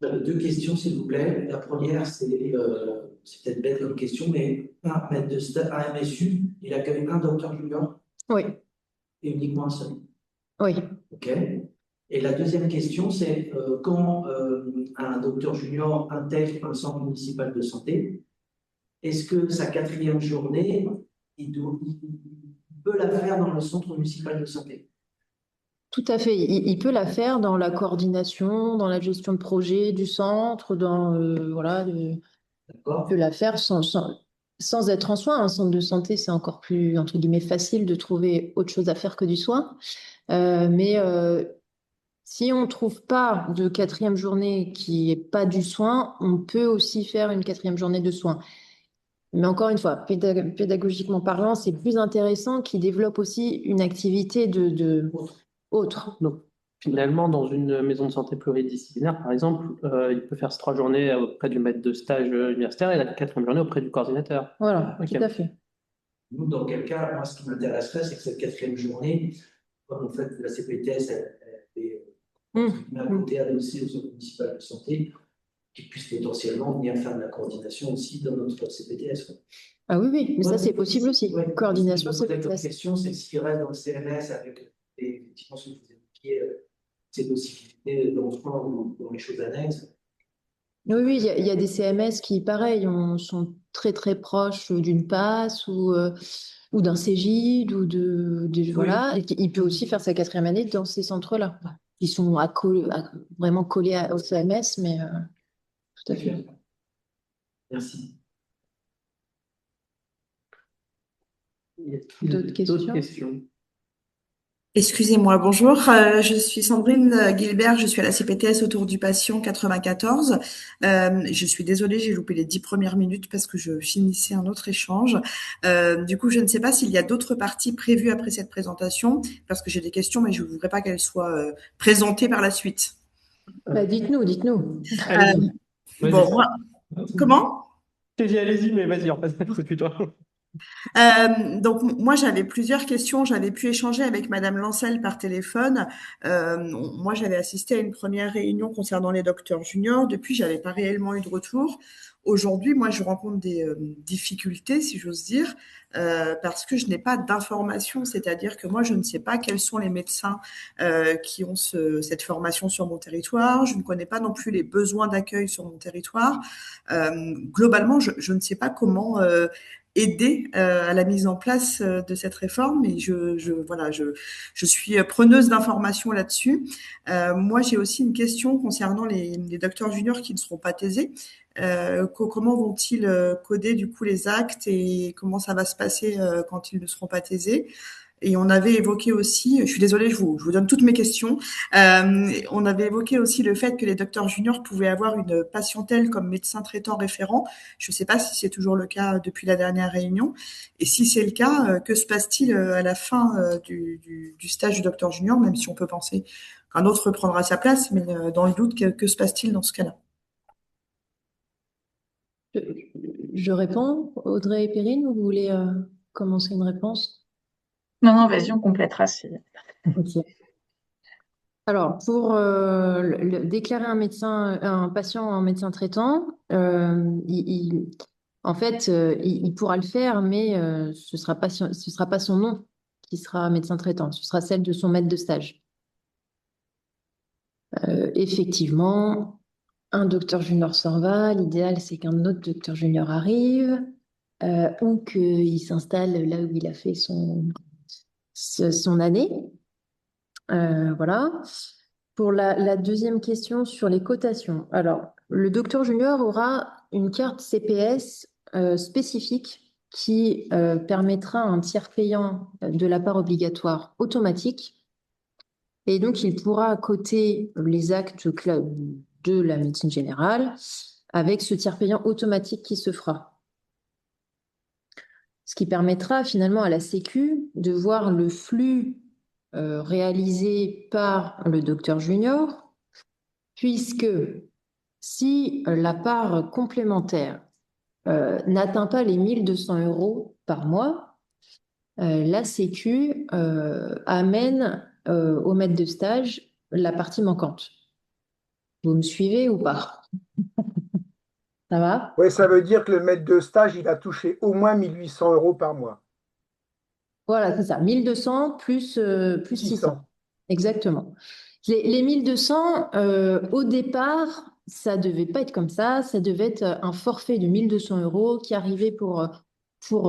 Deux questions, s'il vous plaît. La première, c'est peut-être bête comme question, mais un maître de stage, un MSU, il accueille un docteur junior Oui, et uniquement un seul. oui. OK. Et la deuxième question, c'est quand un docteur junior intègre un centre municipal de santé, est-ce que sa 4e journée, il peut la faire dans le centre municipal de santé? Tout à fait. Il peut la faire dans la coordination, dans la gestion de projet du centre, voilà, il peut la faire sans être en soin. Un centre de santé, c'est encore plus, entre guillemets, facile de trouver autre chose à faire que du soin. Mais si on ne trouve pas de 4e journée qui est pas du soin, on peut aussi faire une 4e journée de soin. Mais encore une fois, pédagogiquement parlant, c'est plus intéressant qu'il développe aussi une activité autre. Donc, finalement, dans une maison de santé pluridisciplinaire, par exemple, il peut faire ses 3 journées auprès du maître de stage universitaire et la 4e journée auprès du coordinateur. Voilà, Ok. tout à fait. Nous, dans quel cas, moi, ce qui m'intéresserait, c'est que cette 4e journée, comme en fait la CPTS, elle est à côté adossée au centre municipal de santé, qui puisse potentiellement venir faire de la coordination aussi dans notre CPTS. Quoi. Ah oui, oui, mais ça, c'est possible aussi. Ouais, Coordination, c'est c'est la question, c'est s'il reste dans le CMS avec effectivement ce que vous évoquiez, ces possibilités d'enfants ou dans les choses annexes. Oui, oui, il y a des CMS qui, pareil, sont très très proches d'une passe ou d'un CEGID voilà. Et il peut aussi faire sa 4e année dans ces centres-là. Ils sont vraiment collés au CMS, mais tout à fait. Merci. D'autres questions? Excusez-moi, bonjour. Je suis Sandrine Gilbert, je suis à la CPTS autour du patient 94. Je suis désolée, j'ai loupé les 10 premières minutes parce que je finissais un autre échange. Du coup, je ne sais pas s'il y a d'autres parties prévues après cette présentation, parce que j'ai des questions, mais je ne voudrais pas qu'elles soient présentées par la suite. Bah, dites-nous. Allez-y. Bon, moi, comment? Allez-y, mais vas-y, en fait, toi. Donc moi j'avais plusieurs questions, j'avais pu échanger avec Madame Lancel par téléphone. Moi j'avais assisté à une première réunion concernant les docteurs juniors. Depuis j'avais pas réellement eu de retour. Aujourd'hui moi je rencontre des difficultés si j'ose dire parce que je n'ai pas d'informations, c'est-à-dire que moi je ne sais pas quels sont les médecins qui ont cette formation sur mon territoire. Je ne connais pas non plus les besoins d'accueil sur mon territoire. Globalement je ne sais pas comment aider à la mise en place de cette réforme et je suis preneuse d'informations là-dessus. Moi, j'ai aussi une question concernant les docteurs juniors qui ne seront pas thésés. Comment vont-ils coder du coup les actes et comment ça va se passer quand ils ne seront pas thésés? Et on avait évoqué aussi, je suis désolée, je vous donne toutes mes questions. On avait évoqué aussi le fait que les docteurs juniors pouvaient avoir une patientèle comme médecin traitant référent. Je ne sais pas si c'est toujours le cas depuis la dernière réunion. Et si c'est le cas, que se passe-t-il à la fin du stage du docteur junior, même si on peut penser qu'un autre prendra sa place, mais dans le doute, que se passe-t-il dans ce cas-là? Je, je réponds, Audrey et Perrine, ou vous voulez commencer une réponse? Non, vas-y, on complétera si. Ok. Alors, pour déclarer un patient en médecin traitant, en fait, il pourra le faire, mais ce sera pas son nom qui sera médecin traitant, ce sera celle de son maître de stage. Effectivement, un docteur junior s'en va. L'idéal, c'est qu'un autre docteur junior arrive ou qu'il s'installe là où il a fait son année. Voilà. Pour la deuxième question sur les cotations. Alors, le docteur junior aura une carte CPS spécifique qui permettra un tiers payant de la part obligatoire automatique. Et donc, il pourra coter les actes de la médecine générale avec ce tiers payant automatique qui se fera. Ce qui permettra finalement à la Sécu de voir le flux réalisé par le docteur junior, puisque si la part complémentaire n'atteint pas les 1200 € par mois, la Sécu amène au maître de stage la partie manquante. Vous me suivez ou pas? Ça va? Oui, ça veut dire que le maître de stage, il a touché au moins 1 800 € par mois. Voilà, c'est ça. 1200 plus 600. Exactement. Les 1200, au départ, ça devait pas être comme ça. Ça devait être un forfait de 1200 € qui arrivait pour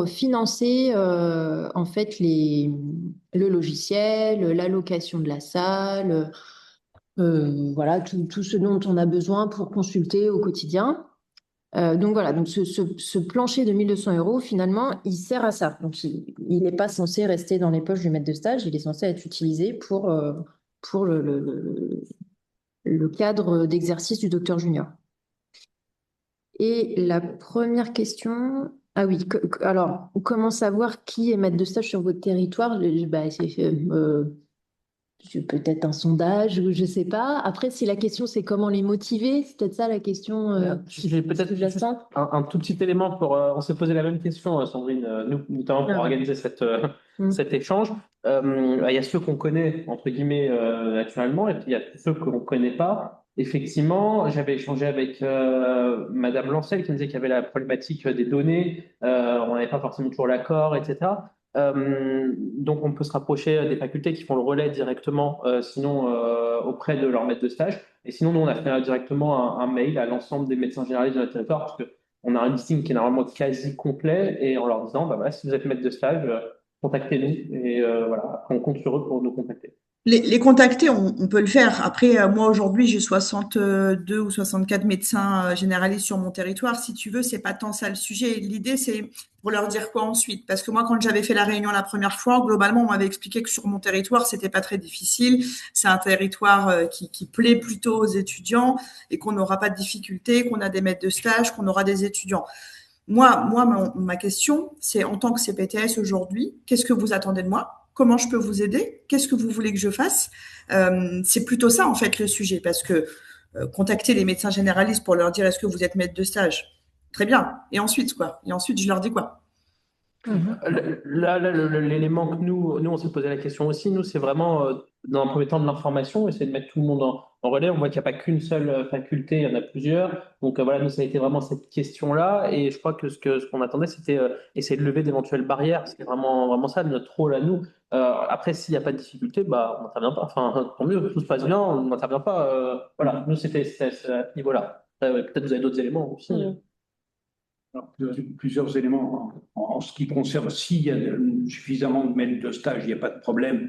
financer en fait le logiciel, la location de la salle, voilà, tout ce dont on a besoin pour consulter au quotidien. Donc voilà, donc ce plancher de 1200 €, finalement, il sert à ça. Donc il n'est pas censé rester dans les poches du maître de stage, il est censé être utilisé pour le cadre d'exercice du docteur junior. Et la première question, ah oui, alors, comment savoir qui est maître de stage sur votre territoire? Bah, c'est peut-être un sondage ou je sais pas. Après, si la question c'est comment les motiver, c'est peut-être ça la question J'ai peut-être juste sous-jacente. un tout petit élément pour. On s'est posé la même question, Sandrine, nous, notamment pour Ah ouais. organiser cet échange. Il y a ceux qu'on connaît, entre guillemets, naturellement, et puis il y a ceux que l'on ne connaît pas. Effectivement, j'avais échangé avec Madame Lancel qui me disait qu'il y avait la problématique des données, on n'avait pas forcément toujours l'accord, etc. Donc, on peut se rapprocher des facultés qui font le relais directement, sinon auprès de leur maître de stage. Et sinon, nous, on a fait directement un mail à l'ensemble des médecins généralistes de notre territoire, parce qu'on a un listing qui est normalement quasi complet, et en leur disant, bah, voilà, si vous êtes maître de stage, contactez-nous. Et voilà, on compte sur eux pour nous contacter. Les contacter, on peut le faire. Après, moi aujourd'hui, j'ai 62 ou 64 médecins généralistes sur mon territoire. Si tu veux, c'est pas tant ça le sujet. L'idée, c'est pour leur dire quoi ensuite. Parce que moi, quand j'avais fait la réunion la première fois, globalement, on m'avait expliqué que sur mon territoire, c'était pas très difficile. C'est un territoire qui plaît plutôt aux étudiants et qu'on n'aura pas de difficultés, qu'on a des maîtres de stage, qu'on aura des étudiants. Moi, ma question, c'est en tant que CPTS aujourd'hui, qu'est-ce que vous attendez de moi? Comment je peux vous aider? Qu'est-ce que vous voulez que je fasse? C'est plutôt ça, en fait, le sujet, parce que contacter les médecins généralistes pour leur dire est-ce que vous êtes maître de stage? Très bien. Et ensuite, quoi? Et ensuite, je leur dis quoi? Là, l'élément que nous, on s'est posé la question aussi, nous, c'est vraiment, dans un premier temps, de l'information, essayer de mettre tout le monde en relais. On voit qu'il n'y a pas qu'une seule faculté, il y en a plusieurs. Donc voilà, nous, ça a été vraiment cette question-là. Et je crois que ce qu'on attendait, c'était essayer de lever d'éventuelles barrières. C'est vraiment ça, notre rôle à nous. Après, s'il n'y a pas de difficulté, bah, on n'intervient pas. Enfin, tant mieux, tout se passe bien, on n'intervient pas. Voilà, nous, c'était à ce niveau-là. Peut-être vous avez d'autres éléments aussi. Alors, plusieurs éléments. En ce qui concerne, s'il y a suffisamment de maîtres de stage, il n'y a pas de problème.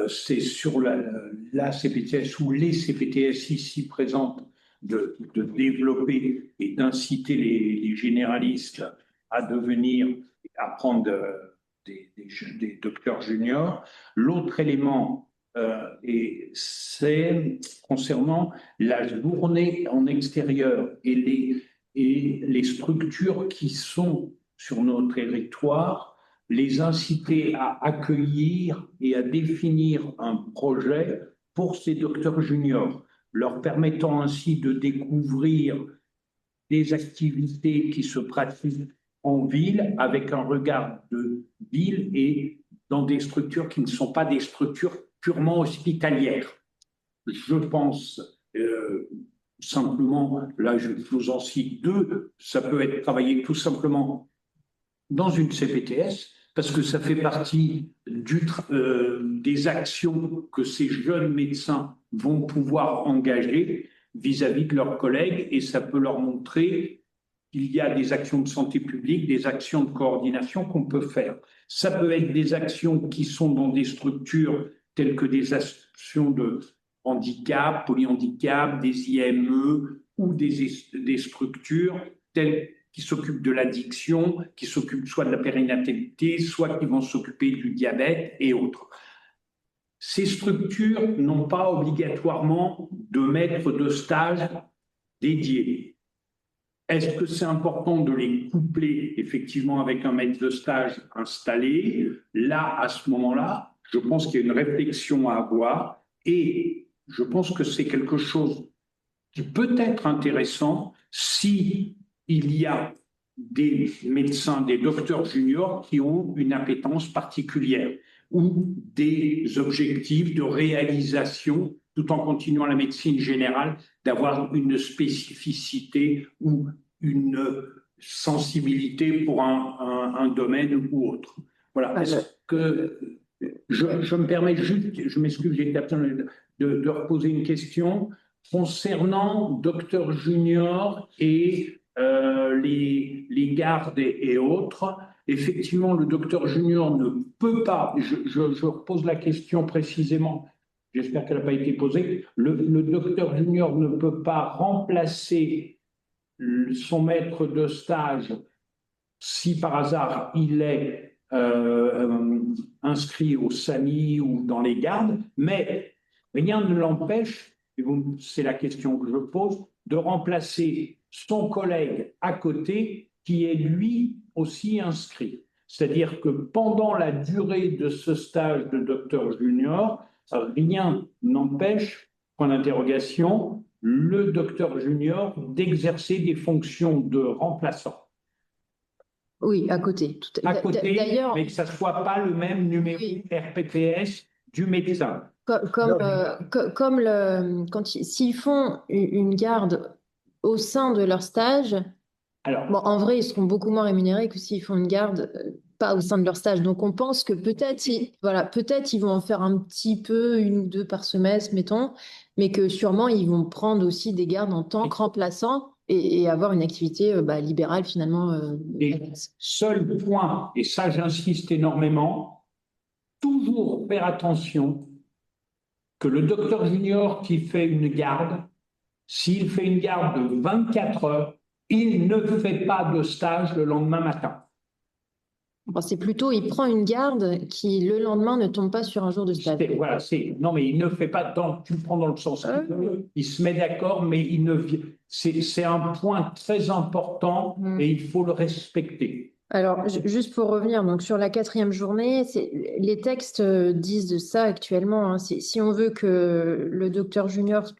C'est sur la CPTS ou les CPTS ici présentes de développer et d'inciter les généralistes à devenir, à prendre des docteurs juniors. L'autre élément, c'est concernant la journée en extérieur et les structures qui sont sur notre territoire, les inciter à accueillir et à définir un projet pour ces docteurs juniors, leur permettant ainsi de découvrir des activités qui se pratiquent en ville avec un regard de ville et dans des structures qui ne sont pas des structures purement hospitalières. Je pense simplement, là je vous en cite deux, ça peut être travaillé tout simplement dans une CPTS, parce que ça fait partie des actions que ces jeunes médecins vont pouvoir engager vis-à-vis de leurs collègues, et ça peut leur montrer qu'il y a des actions de santé publique, des actions de coordination qu'on peut faire. Ça peut être des actions qui sont dans des structures telles que des actions de handicap, polyhandicap, des IME ou des structures telles qui s'occupent de l'addiction, qui s'occupent soit de la périnatalité, soit qui vont s'occuper du diabète et autres. Ces structures n'ont pas obligatoirement de maître de stage dédié. Est-ce que c'est important de les coupler effectivement avec un maître de stage installé? Là, à ce moment-là, je pense qu'il y a une réflexion à avoir et je pense que c'est quelque chose qui peut être intéressant si il y a des médecins, des docteurs juniors qui ont une appétence particulière ou des objectifs de réalisation tout en continuant la médecine générale, d'avoir une spécificité ou une sensibilité pour un domaine ou autre. Voilà. Est-ce que je me permets juste, je m'excuse, j'ai besoin de reposer une question concernant docteur junior et les gardes et autres. Effectivement, le docteur junior ne peut pas, je repose la question précisément, j'espère qu'elle n'a pas été posée, le docteur junior ne peut pas remplacer son maître de stage si par hasard il est inscrit au SAMI ou dans les gardes, mais rien ne l'empêche, c'est la question que je pose, de remplacer son collègue à côté qui est lui aussi inscrit. C'est-à-dire que pendant la durée de ce stage de docteur junior, rien n'empêche, point d'interrogation, le docteur junior d'exercer des fonctions de remplaçant. Oui, à côté. À côté, mais que ça ne soit pas le même numéro RPPS du médecin. S'ils font une garde au sein de leur stage, bon, en vrai, ils seront beaucoup moins rémunérés que s'ils font une garde pas au sein de leur stage. Donc, on pense que peut-être ils vont en faire un petit peu, 1 ou 2 par semestre, mettons, mais que sûrement, ils vont prendre aussi des gardes en tant que remplaçants et avoir une activité libérale, finalement. Et seul point, et ça, j'insiste énormément, toujours faire attention que le docteur junior qui fait une garde, s'il fait une garde de 24 heures, il ne fait pas de stage le lendemain matin. Bon, c'est plutôt, il prend une garde qui, le lendemain, ne tombe pas sur un jour de stage. Voilà, non, mais il ne fait pas, tu le prends dans le sens, il se met d'accord, mais c'est un point très important et il faut le respecter. Alors, juste pour revenir donc, sur la 4e journée, les textes disent de ça actuellement. Hein, si on veut que le docteur junior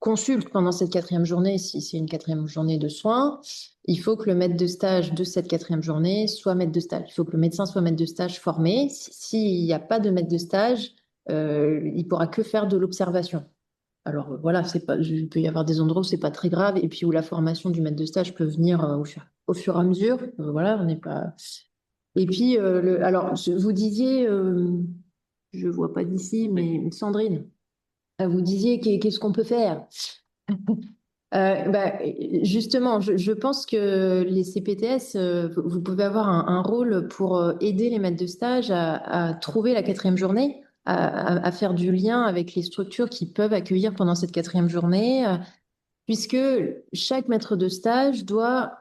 consulte pendant cette 4e journée, si c'est une 4e journée de soins, il faut que le maître de stage de cette 4e journée soit maître de stage. Il faut que le médecin soit maître de stage formé. S'il n'y a pas de maître de stage, il pourra que faire de l'observation. Alors voilà, il peut y avoir des endroits où c'est pas très grave et puis où la formation du maître de stage peut venir au fur et à mesure. Voilà, on n'est pas. Et puis, alors, vous disiez, je vois pas d'ici, mais Sandrine, vous disiez qu'est-ce qu'on peut faire? Justement, je pense que les CPTS, vous pouvez avoir un rôle pour aider les maîtres de stage à trouver la 4e journée, à faire du lien avec les structures qui peuvent accueillir pendant cette 4e journée, puisque chaque maître de stage doit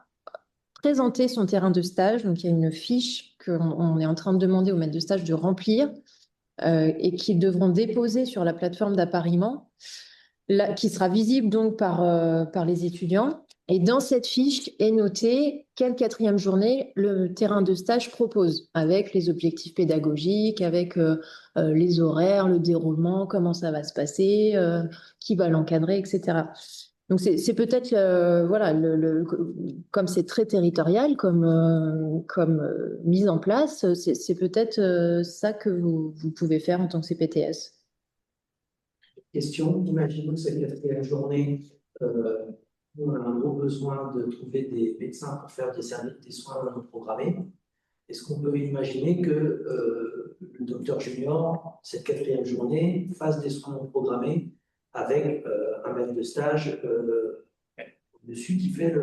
présenter son terrain de stage. Donc, il y a une fiche qu'on est en train de demander aux maîtres de stage de remplir et qu'ils devront déposer sur la plateforme d'appariement, qui sera visible donc par les étudiants. Et dans cette fiche est noté quelle 4e journée le terrain de stage propose, avec les objectifs pédagogiques, avec les horaires, le déroulement, comment ça va se passer, qui va l'encadrer, etc. Donc c'est peut-être voilà comme c'est très territorial comme mise en place, c'est peut-être ça que vous pouvez faire en tant que CPTS. Question, imaginons que cette 4e journée, on a un gros besoin de trouver des médecins pour faire des soins non programmés. Est-ce qu'on peut imaginer que le docteur junior, cette 4e journée, fasse des soins non programmés avec un maître de stage au-dessus qui fait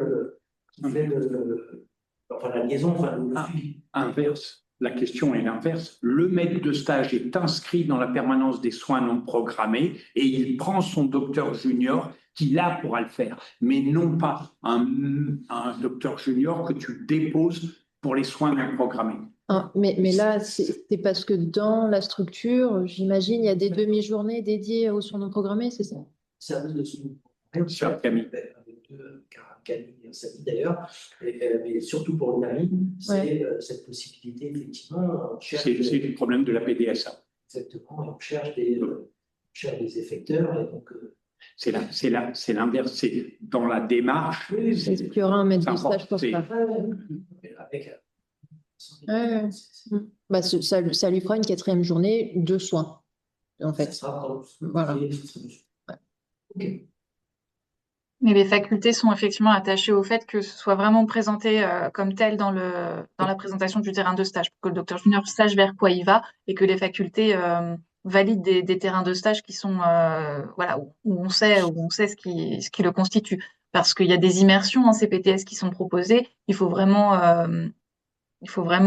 la liaison, le suivi? Inverse. La question est l'inverse. Le maître de stage est inscrit dans la permanence des soins non programmés et il prend son docteur junior qui là pourra le faire, mais non pas un docteur junior que tu déposes pour les soins non programmés. Ah, mais là, c'est parce que dans la structure, j'imagine, il y a des demi-journées dédiées aux soins non programmés, c'est ça? Service de soins non programmés, Camille et Samy d'ailleurs, mais surtout pour le NAMI, c'est cette possibilité, effectivement. C'est le problème de la PDSA. Exactement, et on cherche des effecteurs. Et donc, c'est l'inverse, c'est dans la démarche. Est-ce qu'il y aura un maître de stage pour ça? Bah, ça lui fera une 4e journée de soins, en fait. Voilà. Ok. Mais les facultés sont effectivement attachées au fait que ce soit vraiment présenté comme tel dans la présentation du terrain de stage, pour que le docteur junior sache vers quoi il va et que les facultés valident des terrains de stage qui sont voilà, où on sait ce qui le constitue. Parce qu'il y a des immersions en CPTS qui sont proposées. Il faut vraiment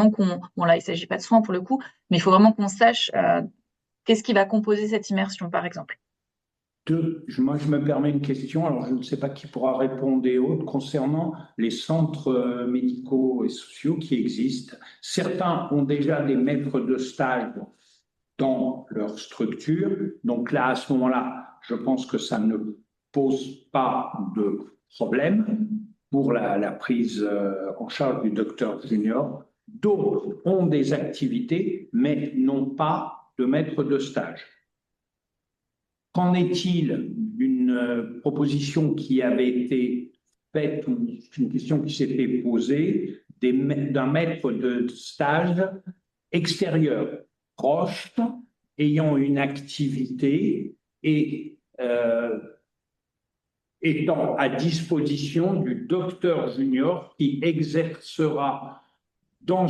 qu'on... Bon là, il ne s'agit pas de soins pour le coup, mais il faut vraiment qu'on sache qu'est-ce qui va composer cette immersion, par exemple. Moi, je me permets une question, alors je ne sais pas qui pourra répondre et autres, concernant les centres médicaux et sociaux qui existent. Certains ont déjà des maîtres de stage dans leur structure. Donc là, à ce moment-là, je pense que ça ne pose pas de problème pour la prise en charge du docteur junior. D'autres ont des activités, mais n'ont pas de maître de stage. Qu'en est-il d'une proposition qui avait été faite, ou une question qui s'était posée, d'un maître de stage extérieur, proche, ayant une activité et étant à disposition du docteur junior qui exercera dans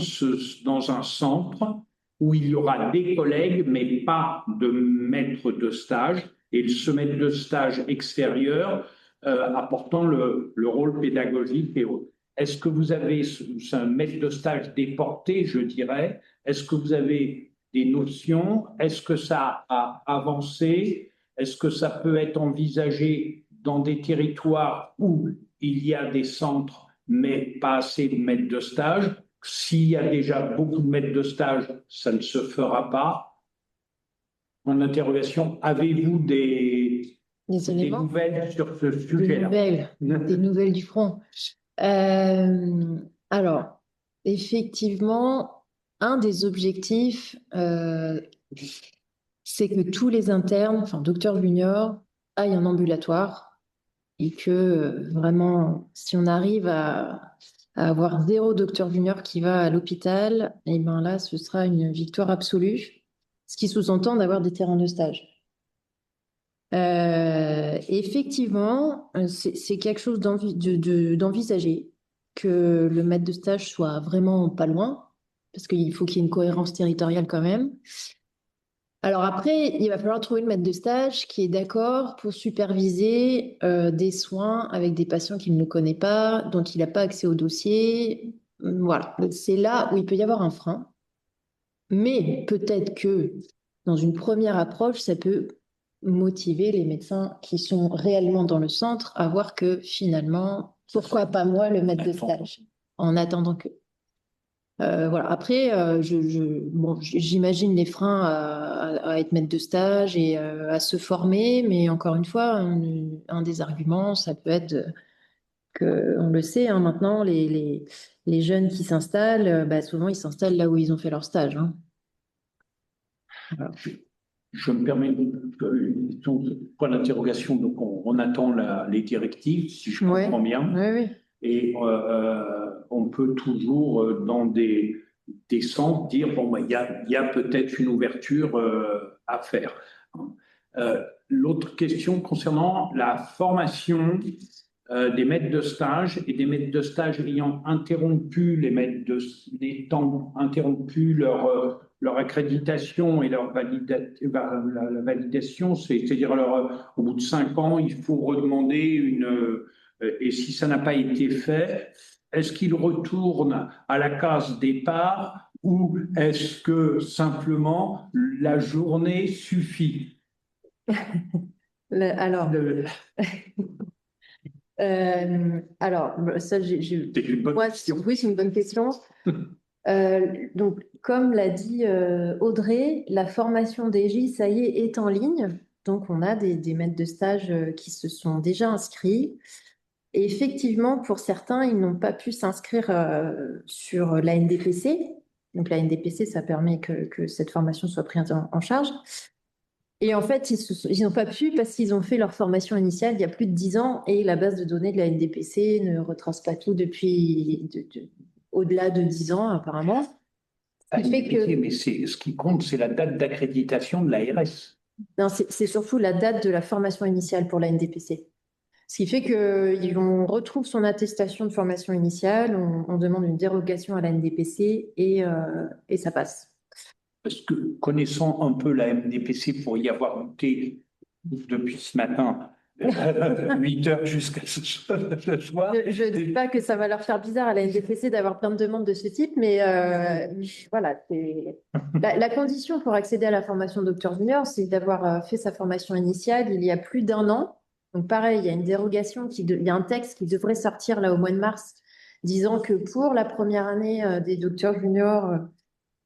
un centre où il y aura des collègues, mais pas de maître de stage, et ce maître de stage extérieur apportant le rôle pédagogique et autres. Est-ce que vous avez, c'est un maître de stage déporté, je dirais, est-ce que vous avez des notions? Est-ce que ça a avancé? Est-ce que ça peut être envisagé dans des territoires où il y a des centres, mais pas assez de maîtres de stage? S'il y a déjà beaucoup de maîtres de stage, ça ne se fera pas. Mon interrogation, avez-vous des nouvelles sur ce sujet-là? Des nouvelles du front. Alors, effectivement, un des objectifs, c'est que tous les internes, enfin docteurs juniors, aillent en ambulatoire et que vraiment, si on arrive à avoir 0 docteur junior qui va à l'hôpital, et ben là, ce sera une victoire absolue, ce qui sous-entend d'avoir des terrains de stage. Effectivement, c'est quelque chose d'envisager, que le maître de stage soit vraiment pas loin, parce qu'il faut qu'il y ait une cohérence territoriale quand même. Alors après, il va falloir trouver le maître de stage qui est d'accord pour superviser des soins avec des patients qu'il ne connaît pas, dont il n'a pas accès au dossier. Voilà, c'est là où il peut y avoir un frein. Mais peut-être que dans une première approche, ça peut motiver les médecins qui sont réellement dans le centre à voir que finalement, pourquoi pas moi le maître de stage? en attendant que. Voilà. Après, bon, j'imagine les freins à être maître de stage et à se former, mais encore une fois, un des arguments, ça peut être que, on le sait, hein, maintenant, les jeunes qui s'installent, bah, souvent, ils s'installent là où ils ont fait leur stage, hein. Voilà. Je me permets une question, point d'interrogation. Donc, on attend les directives, si je Ouais, comprends bien. ouais. Et on peut toujours, dans des centres, dire, bon, bah, il y a peut-être une ouverture à faire. L'autre question concernant la formation des maîtres de stage et des maîtres de stage ayant interrompu n'étant interrompu leur accréditation et la validation, c'est-à-dire au bout de 5 ans, il faut redemander et si ça n'a pas été fait, est-ce qu'ils retournent à la case départ ou est-ce que simplement la journée suffit? Alors, ça, C'est une bonne question. oui, c'est une bonne question. Donc, comme l'a dit Audrey, la formation DJ, ça y est en ligne. Donc, on a des maîtres de stage qui se sont déjà inscrits. Et effectivement, pour certains, ils n'ont pas pu s'inscrire sur la NDPC. Donc, la NDPC, ça permet que cette formation soit prise en charge. Et en fait, ils n'ont pas pu parce qu'ils ont fait leur formation initiale il y a plus de 10 ans et la base de données de la NDPC ne retrace pas tout depuis au-delà de 10 ans, apparemment. Ce qui fait que... Mais ce qui compte, c'est la date d'accréditation de l'ARS. Non, c'est surtout la date de la formation initiale pour la NDPC. Ce qui fait qu'on retrouve son attestation de formation initiale, on demande une dérogation à la NDPC et ça passe. Parce que connaissant un peu la NDPC pour y avoir goûté depuis ce matin, 8 heures jusqu'à ce soir. Je ne dis pas que ça va leur faire bizarre à la NDPC d'avoir plein de demandes de ce type, mais voilà. La condition pour accéder à la formation docteur junior, c'est d'avoir fait sa formation initiale il y a plus d'1 an. Donc pareil, il y a une dérogation, il y a un texte qui devrait sortir là au mois de mars, disant que pour la première année des docteurs juniors,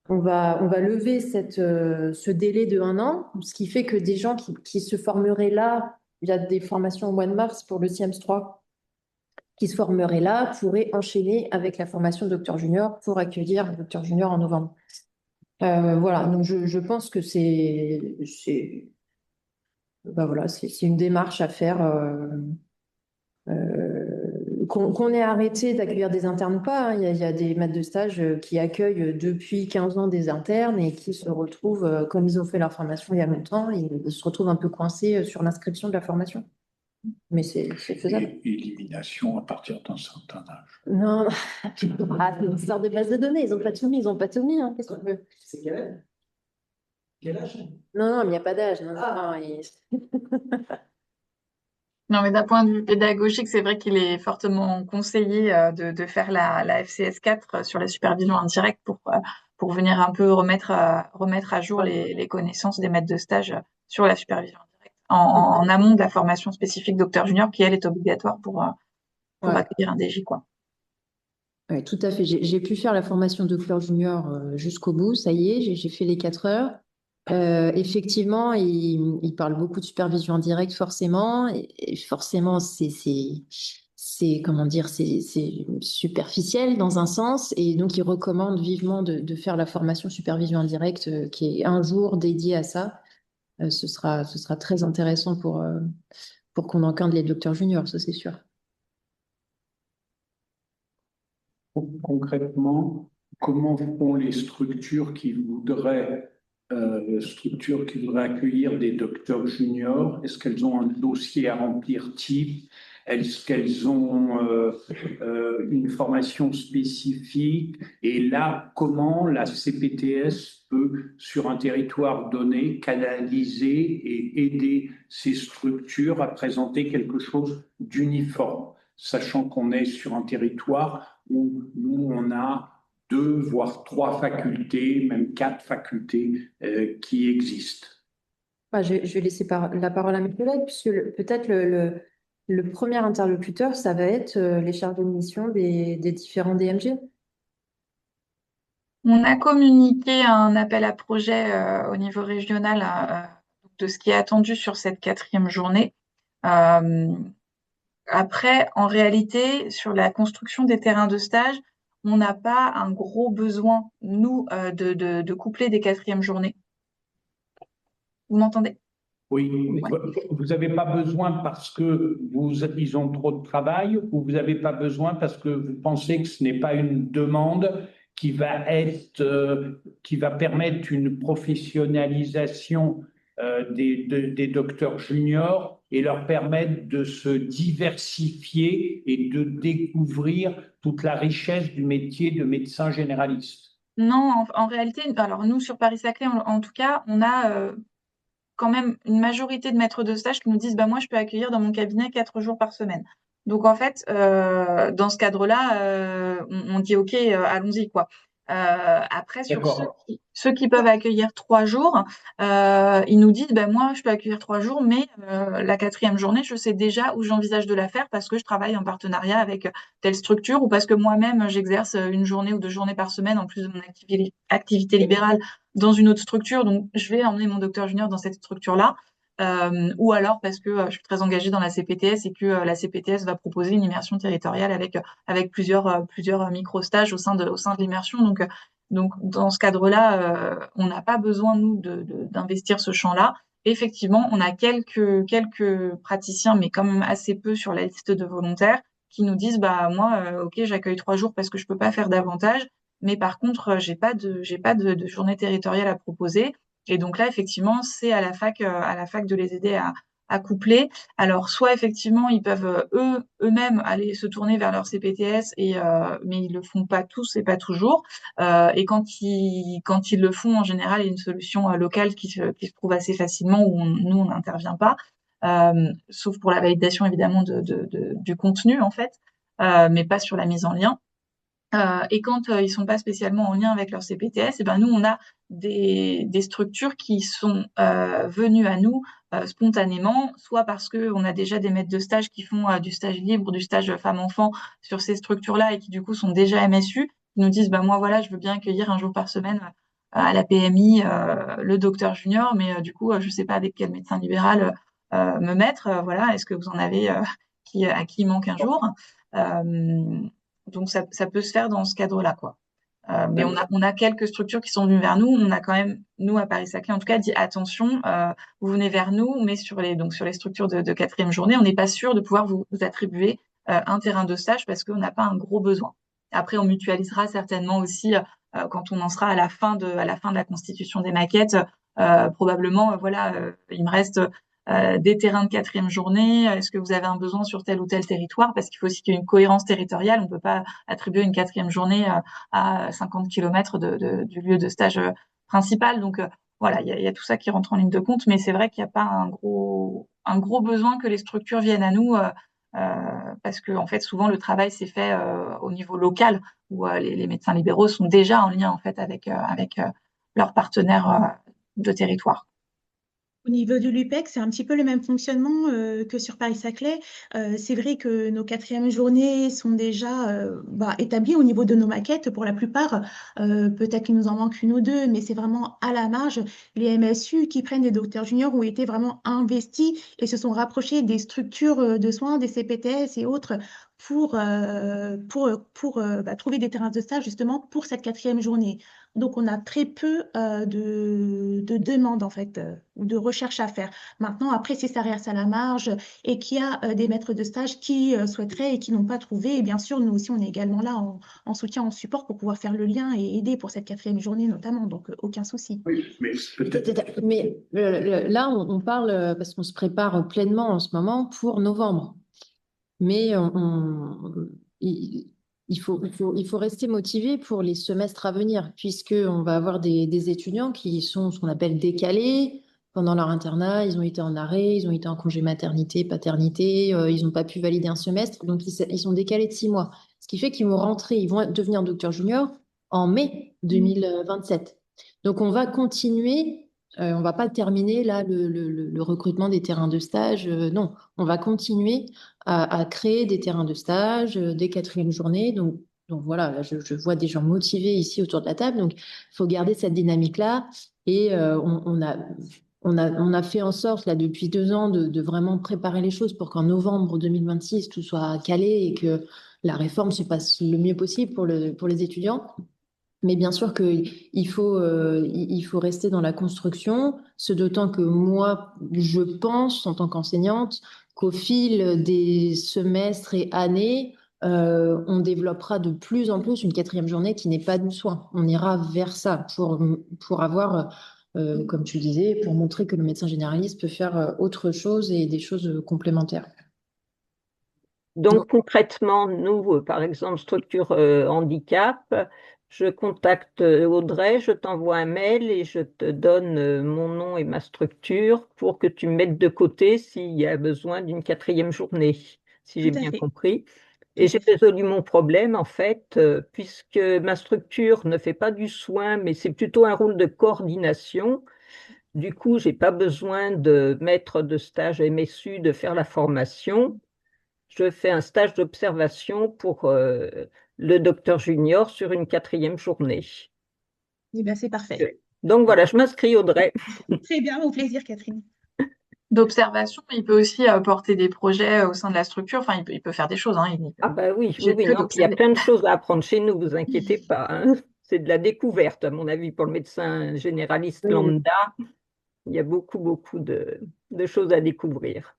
on va lever ce délai de 1 an, ce qui fait que des gens qui se formeraient là, il y a des formations au mois de mars pour le CIEMS 3, qui se formeraient là, pourraient enchaîner avec la formation docteur junior pour accueillir le docteur junior en novembre. Voilà, donc je pense que voilà, c'est une démarche à faire. Qu'on ait arrêté d'accueillir des internes ou pas, hein. Il y a des maîtres de stage qui accueillent depuis 15 ans des internes et qui se retrouvent, comme ils ont fait leur formation il y a longtemps, ils se retrouvent un peu coincés sur l'inscription de la formation. Mais c'est faisable. Élimination à partir d'un certain âge. Non, c'est une histoire de base de données, ils n'ont pas tout mis, hein. Qu'est-ce qu'on veut? C'est quel âge? Quel âge? Non, mais il n'y a pas d'âge. Non, Non, mais d'un point de vue pédagogique, c'est vrai qu'il est fortement conseillé de faire la FCS 4 sur la supervision indirecte pour venir un peu remettre à jour les connaissances des maîtres de stage sur la supervision indirecte en amont de la formation spécifique docteur junior qui, elle, est obligatoire pour accueillir un DJ, quoi. Oui, tout à fait. J'ai pu faire la formation docteur junior jusqu'au bout, ça y est, j'ai fait les 4 heures. Effectivement, il parle beaucoup de supervision indirecte, forcément, et forcément, comment dire, c'est superficiel dans un sens, et donc il recommande vivement de faire la formation supervision indirecte, qui est un jour dédié à ça. Ce sera très intéressant pour qu'on encadre les docteurs juniors, ça c'est sûr. Concrètement, comment font les structures qui voudraient accueillir des docteurs juniors? Est-ce qu'elles ont un dossier à remplir type? Est-ce qu'elles ont une formation spécifique? Et là, comment la CPTS peut, sur un territoire donné, canaliser et aider ces structures à présenter quelque chose d'uniforme, sachant qu'on est sur un territoire où nous, on a 2, voire 3 facultés, même 4 facultés qui existent. Je vais laisser la parole à mes collègues, puisque peut-être Le premier interlocuteur, ça va être les chargés de mission des différents DMG. On a communiqué un appel à projet au niveau régional de ce qui est attendu sur cette 4e journée. Euh, Après, en réalité, sur la construction des terrains de stage, on n'a pas un gros besoin, nous, de coupler des 4e journées. Vous m'entendez? Oui, Ouais. vous n'avez pas besoin parce que ils ont trop de travail ou vous n'avez pas besoin parce que vous pensez que ce n'est pas une demande qui va permettre une professionnalisation des docteurs juniors et leur permettre de se diversifier et de découvrir toute la richesse du métier de médecin généraliste. Non, en réalité, alors nous, sur Paris-Saclay, en tout cas, on a quand même une majorité de maîtres de stage qui nous disent, bah, moi, je peux accueillir dans mon cabinet 4 jours par semaine. Donc, en fait, dans ce cadre-là, on dit, OK, allons-y, quoi. Après, sur D'accord. ceux qui peuvent accueillir 3 jours, ils nous disent, bah, moi, je peux accueillir 3 jours, mais la 4e journée, je sais déjà où j'envisage de la faire parce que je travaille en partenariat avec telle structure ou parce que moi-même, j'exerce une journée ou 2 journées par semaine en plus de mon activité libérale dans une autre structure, donc je vais emmener mon docteur junior dans cette structure-là. Ou alors parce que je suis très engagée dans la CPTS et que la CPTS va proposer une immersion territoriale avec plusieurs micro-stages au sein de l'immersion. Donc dans ce cadre-là, on n'a pas besoin, nous, d'investir ce champ-là. Effectivement, on a quelques praticiens, mais quand même assez peu sur la liste de volontaires, qui nous disent, bah moi, ok, j'accueille 3 jours parce que je peux pas faire davantage. Mais par contre, j'ai pas de journée territoriale à proposer. Et donc là, effectivement, c'est à la fac de les aider à coupler. Alors, soit effectivement, ils peuvent eux-mêmes aller se tourner vers leur CPTS, mais ils le font pas tous et pas toujours. Et quand ils le font, en général, il y a une solution locale qui se trouve assez facilement où nous, on n'intervient pas. Sauf pour la validation, évidemment, du contenu, en fait, mais pas sur la mise en lien. Et quand ils sont pas spécialement en lien avec leur CPTS, et ben nous on a des structures qui sont venues à nous spontanément, soit parce que on a déjà des maîtres de stage qui font du stage libre, du stage femme-enfant sur ces structures-là et qui du coup sont déjà MSU, qui nous disent bah moi voilà je veux bien accueillir un jour par semaine à la PMI le docteur junior, mais du coup je sais pas avec quel médecin libéral me mettre, voilà est-ce que vous en avez à qui il manque un jour. Euh, donc ça peut se faire dans ce cadre-là, quoi. Mais on a quelques structures qui sont venues vers nous. On a quand même, nous, à Paris-Saclay, en tout cas, dit attention, vous venez vers nous, mais sur les structures de 4e journée, on n'est pas sûr de pouvoir vous attribuer un terrain de stage parce qu'on n'a pas un gros besoin. Après, on mutualisera certainement aussi quand on en sera à la fin de la constitution des maquettes. Probablement, voilà, il me reste des terrains de 4e journée. Est-ce que vous avez un besoin sur tel ou tel territoire? Parce qu'il faut aussi qu'il y ait une cohérence territoriale. On ne peut pas attribuer une 4e journée à 50 km du lieu de stage principal. Donc voilà, il y a tout ça qui rentre en ligne de compte, mais c'est vrai qu'il n'y a pas un gros besoin que les structures viennent à nous parce que en fait souvent le travail s'est fait au niveau local où les médecins libéraux sont déjà en lien en fait avec leurs partenaires de territoire. Au niveau de l'UPEC, c'est un petit peu le même fonctionnement que sur Paris-Saclay. C'est vrai que nos 4e journées sont déjà établies au niveau de nos maquettes pour la plupart. Peut-être qu'il nous en manque une ou deux, mais c'est vraiment à la marge. Les MSU qui prennent des docteurs juniors ont été vraiment investis et se sont rapprochés des structures de soins, des CPTS et autres pour trouver des terrains de stage justement pour cette 4e journée. Donc, on a très peu de demandes, en fait, ou de recherches à faire. Maintenant, après, si ça reste à la marge et qu'il y a des maîtres de stage qui souhaiteraient et qui n'ont pas trouvé, et bien sûr, nous aussi, on est également là en soutien, en support pour pouvoir faire le lien et aider pour cette 4e journée notamment. Donc, aucun souci. Oui, mais peut-être. Mais là, on parle parce qu'on se prépare pleinement en ce moment pour novembre. Mais il faut rester motivé pour les semestres à venir, puisqu'on va avoir des étudiants qui sont ce qu'on appelle décalés. Pendant leur internat, ils ont été en arrêt, ils ont été en congé maternité, paternité, ils n'ont pas pu valider un semestre, donc ils sont décalés de 6 mois. Ce qui fait qu'ils vont rentrer, ils vont devenir docteurs juniors en mai 2027. Donc on va continuer On va pas terminer là le recrutement des terrains de stage. Non, on va continuer à créer des terrains de stage, des quatrièmes journées. Donc voilà, là, je vois des gens motivés ici autour de la table. Donc, il faut garder cette dynamique-là. Et on a fait en sorte, là, depuis 2 ans, de vraiment préparer les choses pour qu'en novembre 2026, tout soit calé et que la réforme se passe le mieux possible pour les étudiants. Mais bien sûr qu'il faut rester dans la construction, ce d'autant que moi, je pense, en tant qu'enseignante, qu'au fil des semestres et années, on développera de plus en plus une quatrième journée qui n'est pas du soin. On ira vers ça pour avoir, comme tu disais, pour montrer que le médecin généraliste peut faire autre chose et des choses complémentaires. Donc concrètement, nous, par exemple, structure handicap, je contacte Audrey, je t'envoie un mail et je te donne mon nom et ma structure pour que tu me mettes de côté s'il y a besoin d'une quatrième journée, si j'ai Tout à bien fait. compris. Tout Et à j'ai fait. résolu mon problème, en fait, puisque ma structure ne fait pas du soin, mais c'est plutôt un rôle de coordination. Du coup, j'ai pas besoin de maître de stage MSU de faire la formation. Je fais un stage d'observation pour le docteur junior sur une quatrième journée. Eh bien, c'est parfait. Donc voilà, je m'inscris, Audrey. Très bien, au plaisir, Catherine. D'observation, il peut aussi porter des projets au sein de la structure. Enfin, il peut faire des choses. Hein. Ah bah oui, oui, J'ai oui, que non, puis il y a d'observer. plein de choses à apprendre chez nous, vous inquiétez pas, hein. C'est de la découverte, à mon avis, pour le médecin généraliste lambda. Il y a beaucoup, beaucoup de choses à découvrir.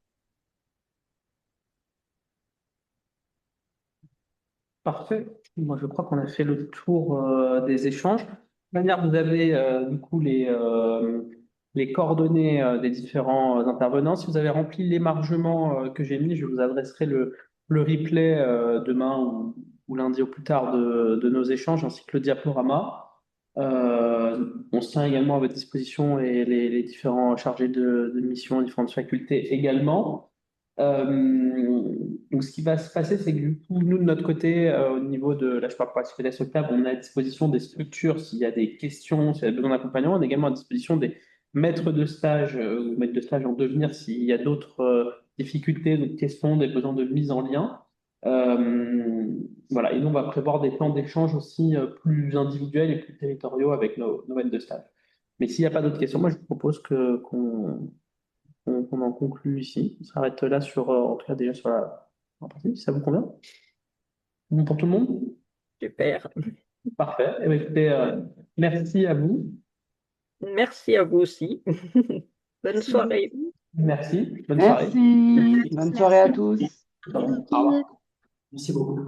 Parfait. Moi, je crois qu'on a fait le tour des échanges. De toute manière, vous avez du coup les coordonnées des différents intervenants. Si vous avez rempli l'émargement que j'ai mis, je vous adresserai le replay demain ou lundi au plus tard de nos échanges, ainsi que le diaporama. On se tient également à votre disposition et les différents chargés de mission, différentes facultés également. Donc, ce qui va se passer, c'est que du coup, nous, de notre côté, au niveau de la parle pour la CPDS Octave, on est à disposition des structures s'il y a des questions, s'il y a besoin d'accompagnement. On est également à disposition des maîtres de stage ou maîtres de stage en devenir s'il y a d'autres difficultés, d'autres questions, des besoins de mise en lien. Voilà. Et nous, on va prévoir des plans d'échange aussi plus individuels et plus territoriaux avec nos maîtres de stage. Mais s'il n'y a pas d'autres questions, moi, je vous propose qu'on en conclut ici. On s'arrête là en tout cas déjà sur la partie, si ça vous convient? Bon pour tout le monde? Super. Parfait. Eh bien, écoutez, merci à vous. Merci à vous aussi. Bonne soirée. Merci. Bonne soirée. Merci. Bonne soirée à tous. Au revoir. Merci beaucoup.